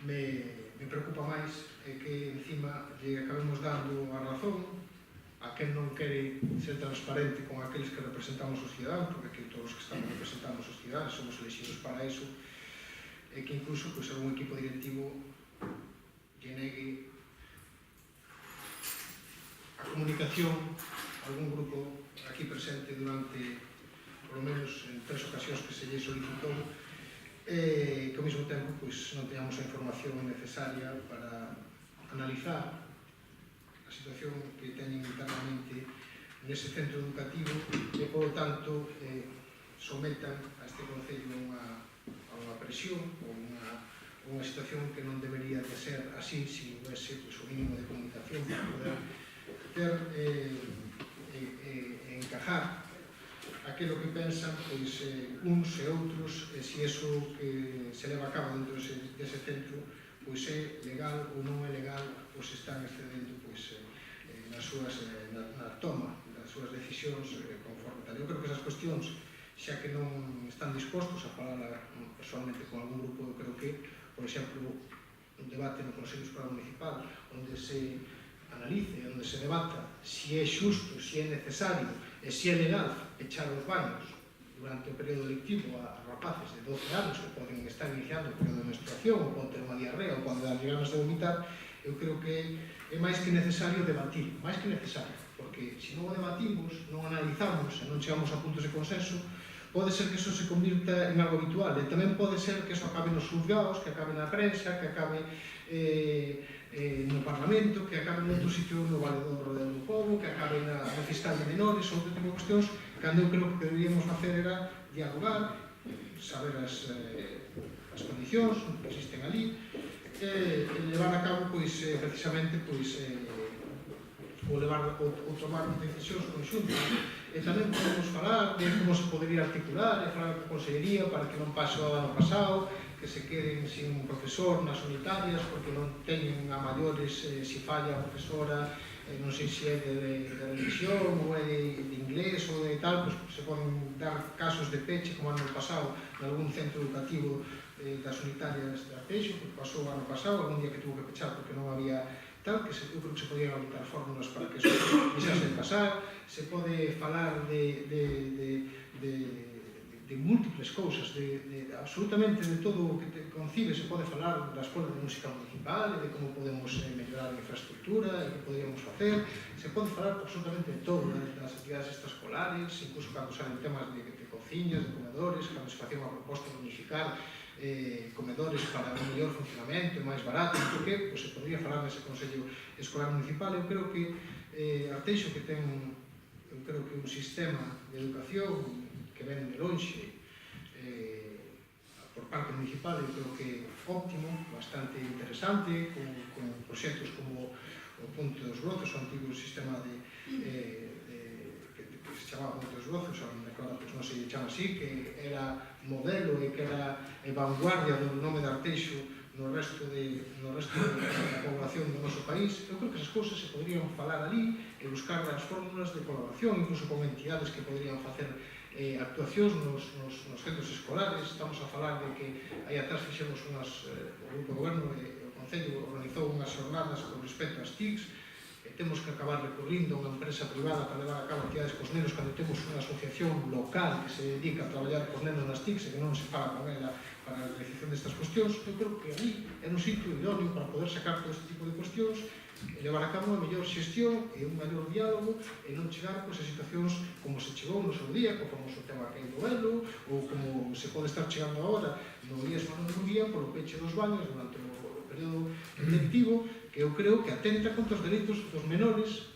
me preocupa máis é que encima lle acabemos dando a razón a quen non quere ser transparente con aqueles que representamos os cidadanos, porque aquí todos os que estamos representamos os cidadanos somos elegidos para eso, e que incluso pues, algún equipo directivo lle negue a comunicación a algún grupo aquí presente durante, por lo menos en 3 ocasións que se lle solicitou, que ao mesmo tempo pues, non teñamos a información necesaria para analizar a situación que teñen internamente nese centro educativo e, por lo tanto, sometan a este Concello a unha presión ou unha situación que non debería de ser así se houvese pues, o mínimo de comunicación para poder ter encajar aquilo que pensan pois, uns e outros se iso que se leva a cabo dentro dese centro pois é legal ou non é legal ou se están excedendo pois, na toma das súas decisións conforme tal. Eu creo que esas cuestións, xa que non están dispostos a falar personalmente con algún grupo, eu creo que, por exemplo, un debate no Consello Escolar Municipal onde se analice, onde se debata se é xusto, se é necesario e se é legal echar os baños durante o período lectivo a rapaces de 12 anos que poden estar iniciando o período de menstruación ou poden ter unha diarrea ou poden dar ganas de vomitar, eu creo que é máis que necesario debatir, máis que necesario, porque se non o debatimos, non analizamos e non chegamos a puntos de consenso, pode ser que eso se convirta en algo habitual e tamén pode ser que eso acabe nos juzgados, que acabe na prensa, que acabe no Parlamento, que acabe en outro sitio no Valedor do Pobo, que acabe na fiscal de menores ou outro tipo de cuestións, cando eu creo que deberíamos facer era dialogar, saber as condicións que existen ali, e levar a cabo precisamente ou tomar decisións conxuntas. E tamén podemos falar de como se podería articular e falar con a Consellería para que non pase o ano pasado, que se queden sin un profesor nas unitarias porque non teñen a maiores se falla a profesora, non sei se é de religión ou é de inglés ou de tal, se poden dar casos de peche como ano pasado en algún centro educativo das unitarias de Arteixo, que pasou o ano pasado, algún día que tuvo que pechar porque non había tal, que eu creo que se podían adoptar fórmulas para que eso deixase de pasar. Se pode falar de múltiples cousas, absolutamente de todo o que te concibe. Se pode falar da Escola de Música Municipal e de como podemos mellorar a infraestructura e que poderíamos facer. Se pode falar absolutamente de todo, das actividades extraescolares, incluso cando salen temas de cociñas, de comedores, cando se facía unha proposta de unificar comedores para un mellor funcionamento, máis barato, porque se podría falar nese Consello Escolar Municipal. Eu creo que Arteixo, que ten un sistema de educación que ven de lonxe por parte municipal, eu creo que óptimo, bastante interesante, con proxectos como o Punto dos Brozos, o antigo sistema que se chamaba Punto dos Brozos, agora non se chama así, que era modelo e que era vanguardia do nome de Arteixo no resto da población do noso país. Eu creo que esas cousas se podrían falar ali e buscar as fórmulas de colaboración, incluso con entidades que podrían facer actuacións nos centros escolares. Estamos a falar de que aí atrás fixemos o Grupo de Goberno e o Concello organizou unhas xornadas con respecto ás TICs. Temos que acabar recurrindo a unha empresa privada para levar a cabo actividades cos nenos cando temos unha asociación local que se dedica a traballar cos nenos nas TICs e que non se fala con ela para a realización destas cuestións. Eu creo que ali é un sitio idóneo para poder sacar todo este tipo de cuestións e levar a cabo unha mellor xestión e un maior diálogo e non chegar a situacións como se chegou no seu día, co famoso tema que é do Elo, ou como se pode estar chegando agora no IES Manuel polo peche dos baños durante o período lectivo, que eu creo que atenta contra os dereitos dos menores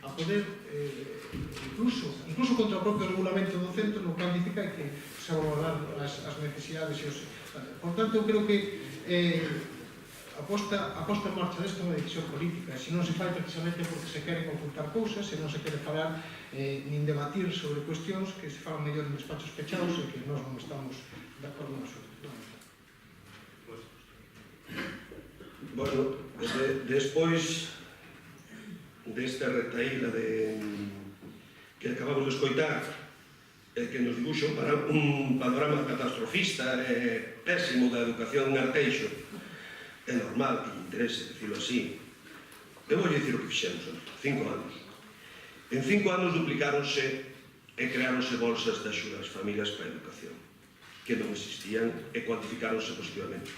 a poder, incluso contra o propio regulamento do centro, no cual dice que hai que salvaguardar as necesidades e os... Por tanto, eu creo que a posta en marcha desta é unha decisión política, e se non se fai precisamente porque se quere consultar cousas, se non se quere falar nin debatir sobre cuestións que se falan mellor en despachos pechados e que nós non estamos de acordo en absoluto. Bueno, despois desta retaíla que acabamos de escoitar que nos dibuxo para un panorama catastrofista e pésimo da educación en Arteixo. É normal que lle interese decirlo así. Eu vou dicir o que fixemos en 5 anos. En 5 anos duplicáronse e creáronse bolsas de axuda ás familias para a educación, que non existían e cuantificáronse positivamente.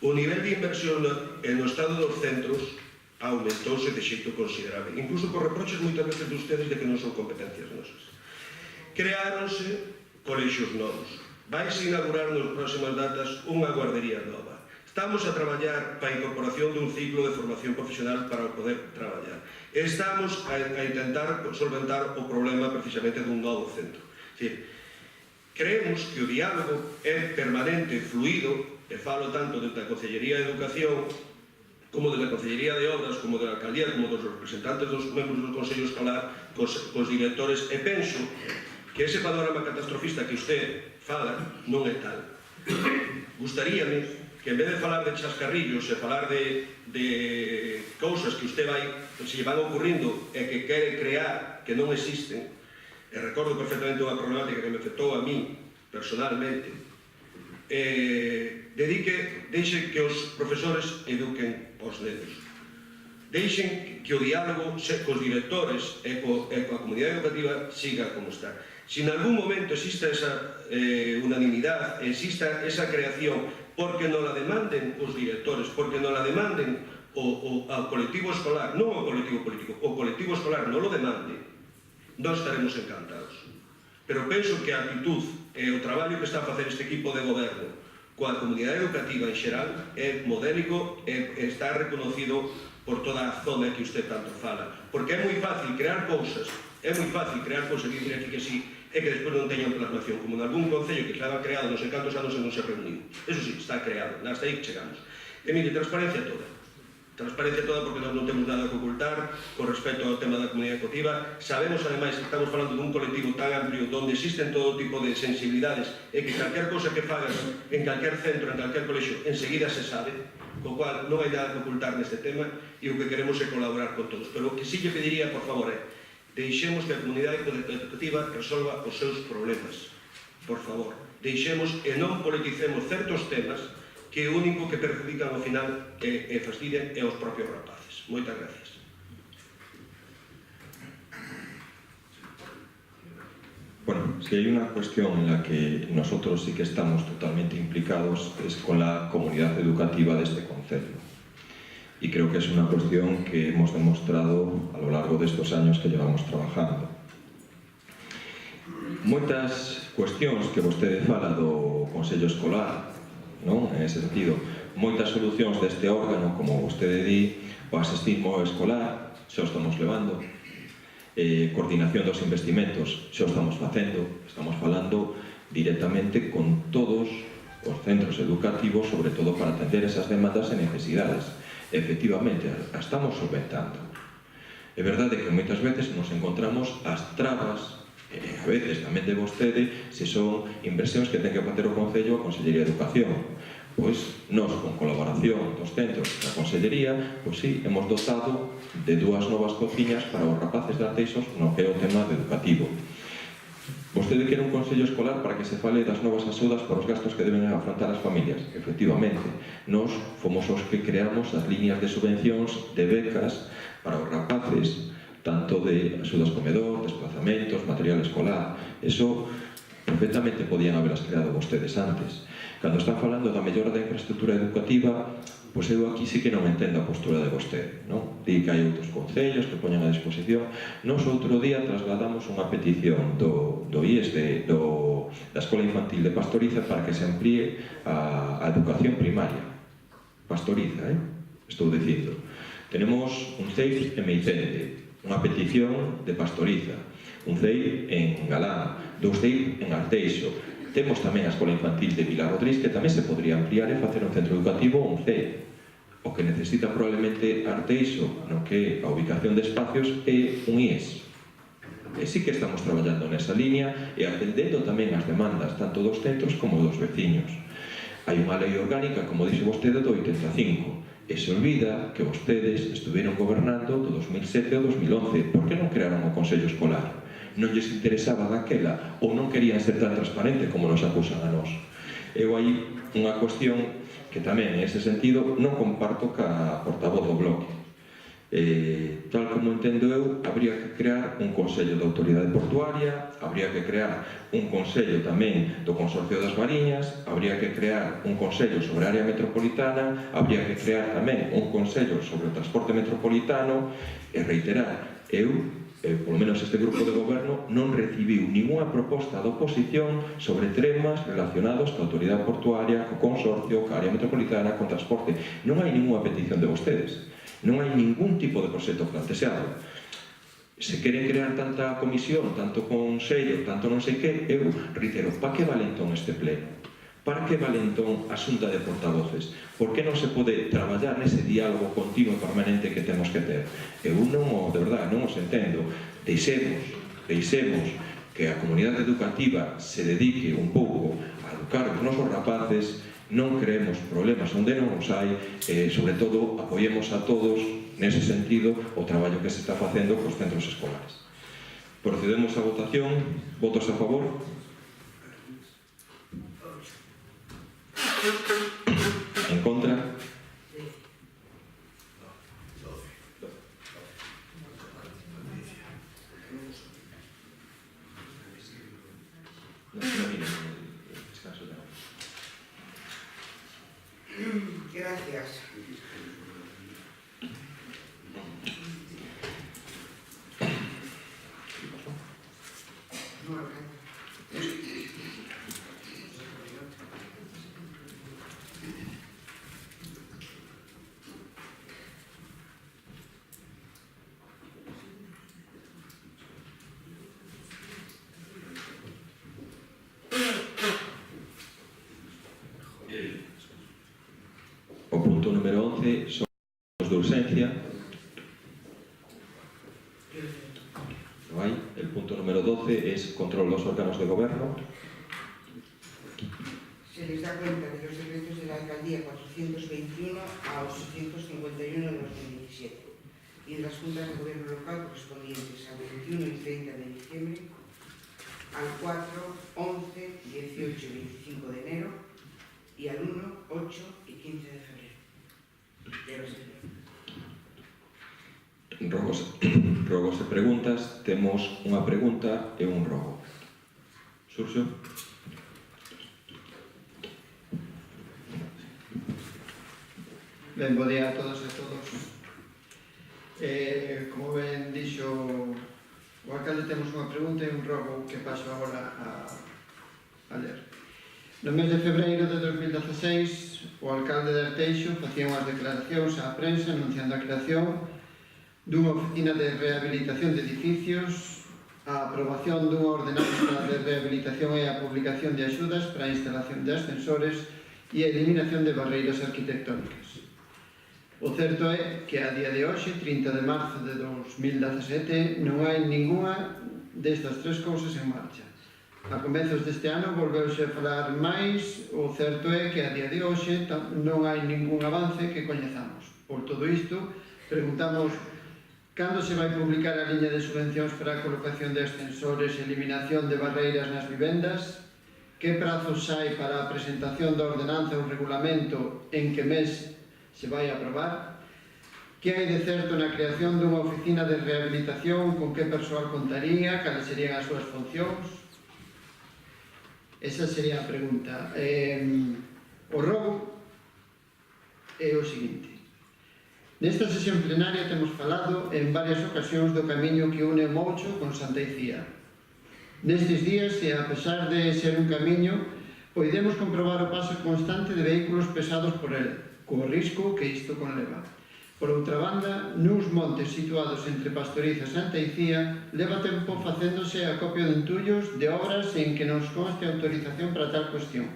O nivel de inversión no estado dos centros aumentouse de xeito considerable, incluso por reproches moitas veces de ustedes de que non son competencias nosas. Creáronse colexios novos. Vaise inaugurar nas próximas datas unha guardería nova. Estamos a traballar para a incorporación dun ciclo de formación profesional para poder traballar. Estamos a intentar solventar o problema precisamente dun novo centro. Creemos que o diálogo é permanente, fluido, e falo tanto da Consellería de Educación como da Consellería de Obras, como da Alcaldía, como dos representantes dos membros do Consello Escolar, cos directores, e penso que ese panorama catastrofista que usted fala non é tal. Gustaríame que en vez de falar de chascarrillos e falar de cousas que usted se van ocurrindo e que quere crear que non existen, e recordo perfectamente unha problemática que me afectou a mí personalmente, deixe que os profesores eduquen os nenos, deixen que o diálogo cos directores e coa comunidade educativa siga como está. Si en algún momento exista esa unanimidade, exista esa creación, porque non la demanden os directores, porque non la demanden ao colectivo escolar, non ao colectivo político, o colectivo escolar non lo demande, nós estaremos encantados. Pero penso que a actitud e o traballo que está a facer este equipo de goberno coa comunidade educativa en xeral é modélico e está reconocido por toda a zona que usted tanto fala. Porque é moi fácil crear cousas, e dicir aquí que sí, e que despois non teñan plasmación, como en algún concello que estaba creado non sei cantos anos e non se reuniu. Eso sí, está creado, hasta aí chegamos. E mire, transparencia toda. Transparencia toda porque non temos nada que ocultar con respecto ao tema da comunidade educativa. Sabemos, ademais, que estamos falando dun colectivo tan amplio onde existen todo tipo de sensibilidades e que calquer cosa que fagas en calquer centro, en calquer colexio, enseguida se sabe, co cual non hai nada que ocultar neste tema e o que queremos é colaborar con todos. Pero o que sí lle pediría, por favor, é deixemos que a comunidade educativa resolva os seus problemas. Por favor, deixemos e non politicemos certos temas que o único que perjudican ao final e fastidian é os propios rapaces. Moitas gracias. Bueno, si hay una cuestión en la que nosotros sí que estamos totalmente implicados es con la comunidad educativa de este concello. Y creo que es una cuestión que hemos demostrado a lo largo de estos años que llevamos trabajando. Moitas cuestións que vostede fala do Consello Escolar, non? En ese sentido, moitas solucións deste órgano, como vostede di, o asistismo escolar, xa o estamos levando, coordinación dos investimentos, xa o estamos facendo, estamos falando directamente con todos os centros educativos, sobre todo para atender esas demandas e necesidades. Efectivamente, a estamos solventando. É verdade que moitas veces nos encontramos as trabas, a veces tamén de vostede, se son inversións que ten que facer o Concello a Consellería de Educación. Pois, nós, con colaboración dos centros da Consellería, pois sí, hemos dotado de 2 novas cociñas para os rapaces de Arteixos no que é o tema educativo. Vostede quere un Consello Escolar para que se fale das novas axudas para os gastos que deben afrontar as familias. Efectivamente, nós fomos os que creamos as líneas de subvencións de becas para os rapaces, tanto de axudas comedor, desplazamentos, material escolar. Eso perfectamente podían haberas creado vostedes antes. Cando están falando da mellora da infraestructura educativa, pois eu aquí sí que non entendo a postura de vostede, non? Di que hai outros concellos que poñan a disposición. Nos outro día trasladamos unha petición do IES da Escola Infantil de Pastoriza para que se amplíe a educación primaria. Pastoriza, estou dicindo. Tenemos un CEIP en Meicende, unha petición de Pastoriza, un CEIP en Galán, 2 CEIP en Arteixo. Temos tamén a Escola Infantil de Vilarrodriz que tamén se podría ampliar e facer un centro educativo ou un CEIP. O que necesita probablemente Arteixo, no que a ubicación de espacios é un IES. E sí que estamos traballando nesa línea e atendendo tamén as demandas tanto dos centros como dos veciños. Hai unha lei orgánica, como dixe vostede, do 85, e se olvida que vostedes estuveron gobernando do 2007 ao 2011. Por que non crearon o Consello Escolar? non lles interesaba daquela ou non querían ser tan transparente como nos acusan a nós. Eu hai unha cuestión que tamén, en ese sentido, non comparto ca portavoz do bloque. Tal como entendo eu, habría que crear un Consello de Autoridade Portuaria, habría que crear un Consello tamén do Consorcio das Mariñas, habría que crear un Consello sobre a área metropolitana, habría que crear tamén un Consello sobre o transporte metropolitano, e reiterar, polo menos este grupo de goberno, non recibiu ninguna proposta da oposición sobre temas relacionados coa autoridade portuaria, co consorcio, coa área metropolitana, con transporte. Non hai ninguna petición de vostedes. Non hai ningún tipo de proxecto planteado. Se queren crear tanta comisión, tanto consello, tanto non sei que, eu reitero, pa que vale entón este pleno? Para que vale entón a xunta de portavoces? Por que non se pode traballar nese diálogo continuo e permanente que temos que ter? Eu non, de verdade, non os entendo. Deixemos que a comunidade educativa se dedique un pouco a educar os nosos rapaces, non creemos problemas onde non os hai, sobre todo apoiemos a todos nese sentido o traballo que se está facendo cos centros escolares. Procedemos á votación. Votos a favor? En contra? Gracias. O punto número 11 son os de urxencia. Non hai. El punto número 12 es control dos órganos de goberno. Se les da cuenta de los decretos de la alcaldía 421 a 851 de 2017 y de las juntas de gobierno local correspondientes al 21 y 30 de diciembre, al 4, 11, 18 y 25 de enero y al 1, 8 y 15 de febrero. Rogos e preguntas. Temos unha pregunta e un rogo. Xurxo? Ben, bo día a todos e todos. Como ben dixo o alcalde, temos unha pregunta e un rogo que paso agora a ler. No mes de febreiro de 2016, o alcalde de Arteixo facía unhas declaracións á prensa anunciando a creación dunha oficina de rehabilitación de edificios, a aprobación dunha ordenanza de rehabilitación e a publicación de axudas para a instalación de ascensores e a eliminación de barreiras arquitectónicas. O certo é que a día de hoxe, 30 de marzo de 2017, non hai ninguna destas tres cousas en marcha. A comezos deste ano volveuse a falar máis, o certo é que a día de hoxe non hai ningún avance que coñezamos. Por todo isto, preguntamos cando se vai publicar a liña de subvencións para a colocación de ascensores e eliminación de barreiras nas vivendas, que prazos hai para a presentación da ordenanza ou regulamento, en que mes se vai aprobar, que hai de certo na creación dunha oficina de rehabilitación, con que persoal contaría, cales serían as súas funcións. Esa sería a pregunta. O rogo é o seguinte. Nesta sesión plenaria temos falado en varias ocasións do camiño que une Moucho con Santa Icía. Nestes días, e a pesar de ser un camiño, podemos comprobar o paso constante de vehículos pesados por el, co risco que isto conleva. Por outra banda, nuns montes situados entre Pastoriza e Santa Icía, leva tempo facéndose acopio de entullos de obras en que nos conste autorización para tal cuestión.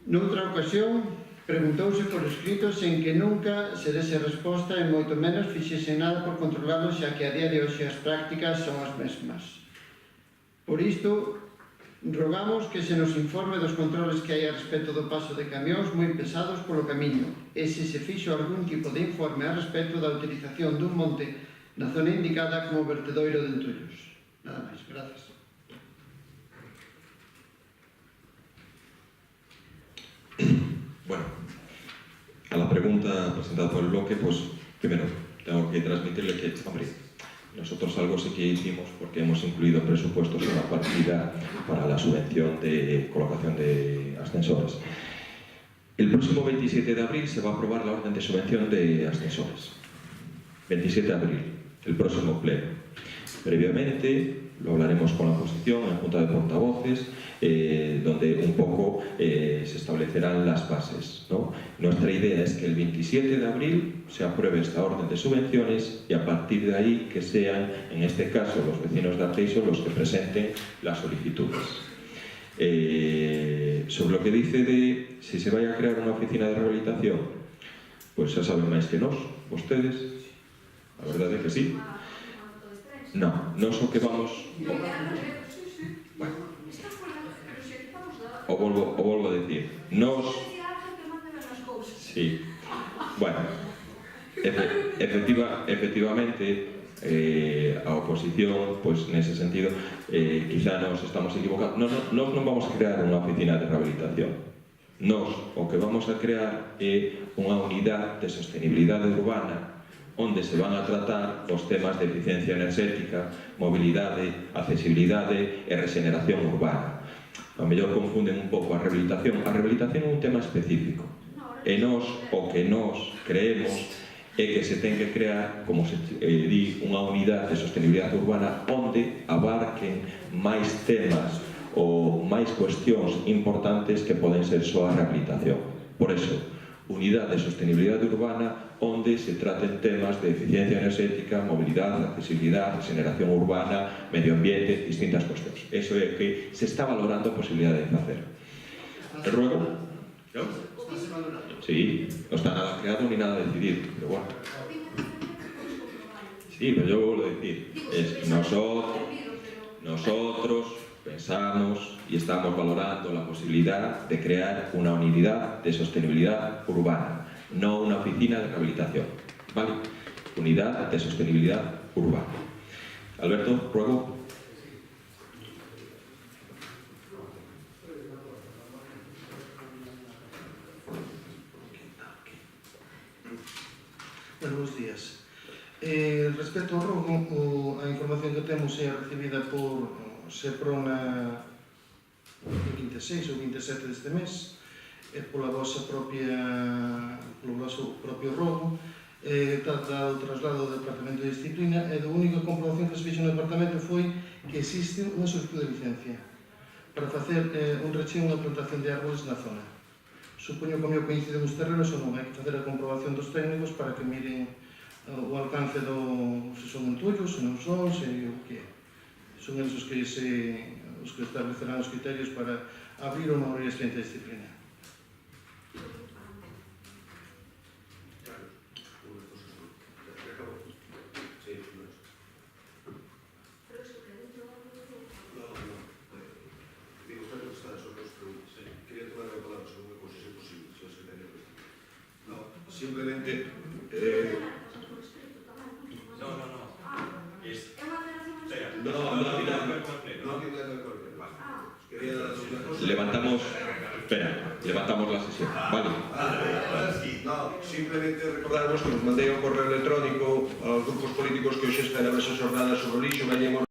Noutra ocasión, preguntouse por escritos en que nunca se dese resposta e moito menos fixese nada por controlarlo, xa que a día de hoxe as prácticas son as mesmas. Por isto, rogamos que se nos informe dos controles que hai a respecto do paso de camións moi pesados polo camiño e se se fixo algún tipo de informe a respecto da utilización dun monte na zona indicada como vertedoiro de entullos. Nada máis, gracias. Bueno, a la pregunta presentada por el bloque, pues primero tengo que transmitirle que, hombre, nosotros algo sí que hicimos porque hemos incluido en presupuestos una partida para la subvención de colocación de ascensores. El próximo 27 de abril se va a aprobar la orden de subvención de ascensores. 27 de abril, el próximo pleno. Previamente lo hablaremos con la oposición en Junta de Portavoces, donde un poco se establecerán las bases, ¿no? Nuestra idea es que el 27 de abril se apruebe esta orden de subvenciones y a partir de ahí que sean, en este caso, los vecinos de Arteixo los que presenten las solicitudes. Sobre lo que dice de si se vaya a crear una oficina de rehabilitación, pues xa saben máis que nós, vostedes, a verdade é que sí. No, non o que vamos... Bueno, o volvo a decir, nos... Sí, bueno, efectivamente, a oposición, pues nese sentido, quizá nos estamos equivocando. Nos non vamos a crear unha oficina de rehabilitación. Nos o que vamos a crear é unha unidade de sostenibilidade urbana onde se van a tratar os temas de eficiencia enerxética, mobilidade, accesibilidade e regeneración urbana. A mellor confunden un pouco a rehabilitación. A rehabilitación é un tema específico. E nos, o que nos creemos é que se ten que crear, como se di, unha unidade de sostenibilidade urbana onde abarquen máis temas ou máis cuestións importantes que poden ser só a rehabilitación. Por eso, unidade de sostenibilidade urbana onde se traten temas de eficiencia enerxética, mobilidade, accesibilidade, regeneración urbana, medio ambiente, distintas cuestións. Eso é que se está valorando a posibilidade de facer. El ruego? ¿No? Sí, no está nada creado ni nada decidido, pero bueno. Sí, pero yo vuelvo a decir, es nosotros pensamos y estamos valorando la posibilidad de crear una unidad de sostenibilidad urbana, no una oficina de rehabilitación, ¿vale? Unidad de sostenibilidad urbana. Alberto, ruego. Buenos días. Respecto ao rogo, a información que temos é recibida por Seprona o 26 ou 27 deste mes, polo vosso propio rogo, está dado o traslado do Departamento de Disciplina e a única comprobación que se fixo no Departamento foi que existe unha solicitud de licencia para facer un recheo e unha plantación de árboles na zona. Supoño que o meu coincide nos terrenos ou non, hai que facer a comprobación dos técnicos para que miren o alcance se son entullos, se non son, se o que é. Son eles os que establecerán os criterios para abrir ou non abrir a expediente de disciplina. Simplemente... Levantamos la sesión, ¿vale? No, simplemente recordaros que nos mandei un correo electrónico aos grupos políticos que hoxe están a esa xornada sobre o lixo,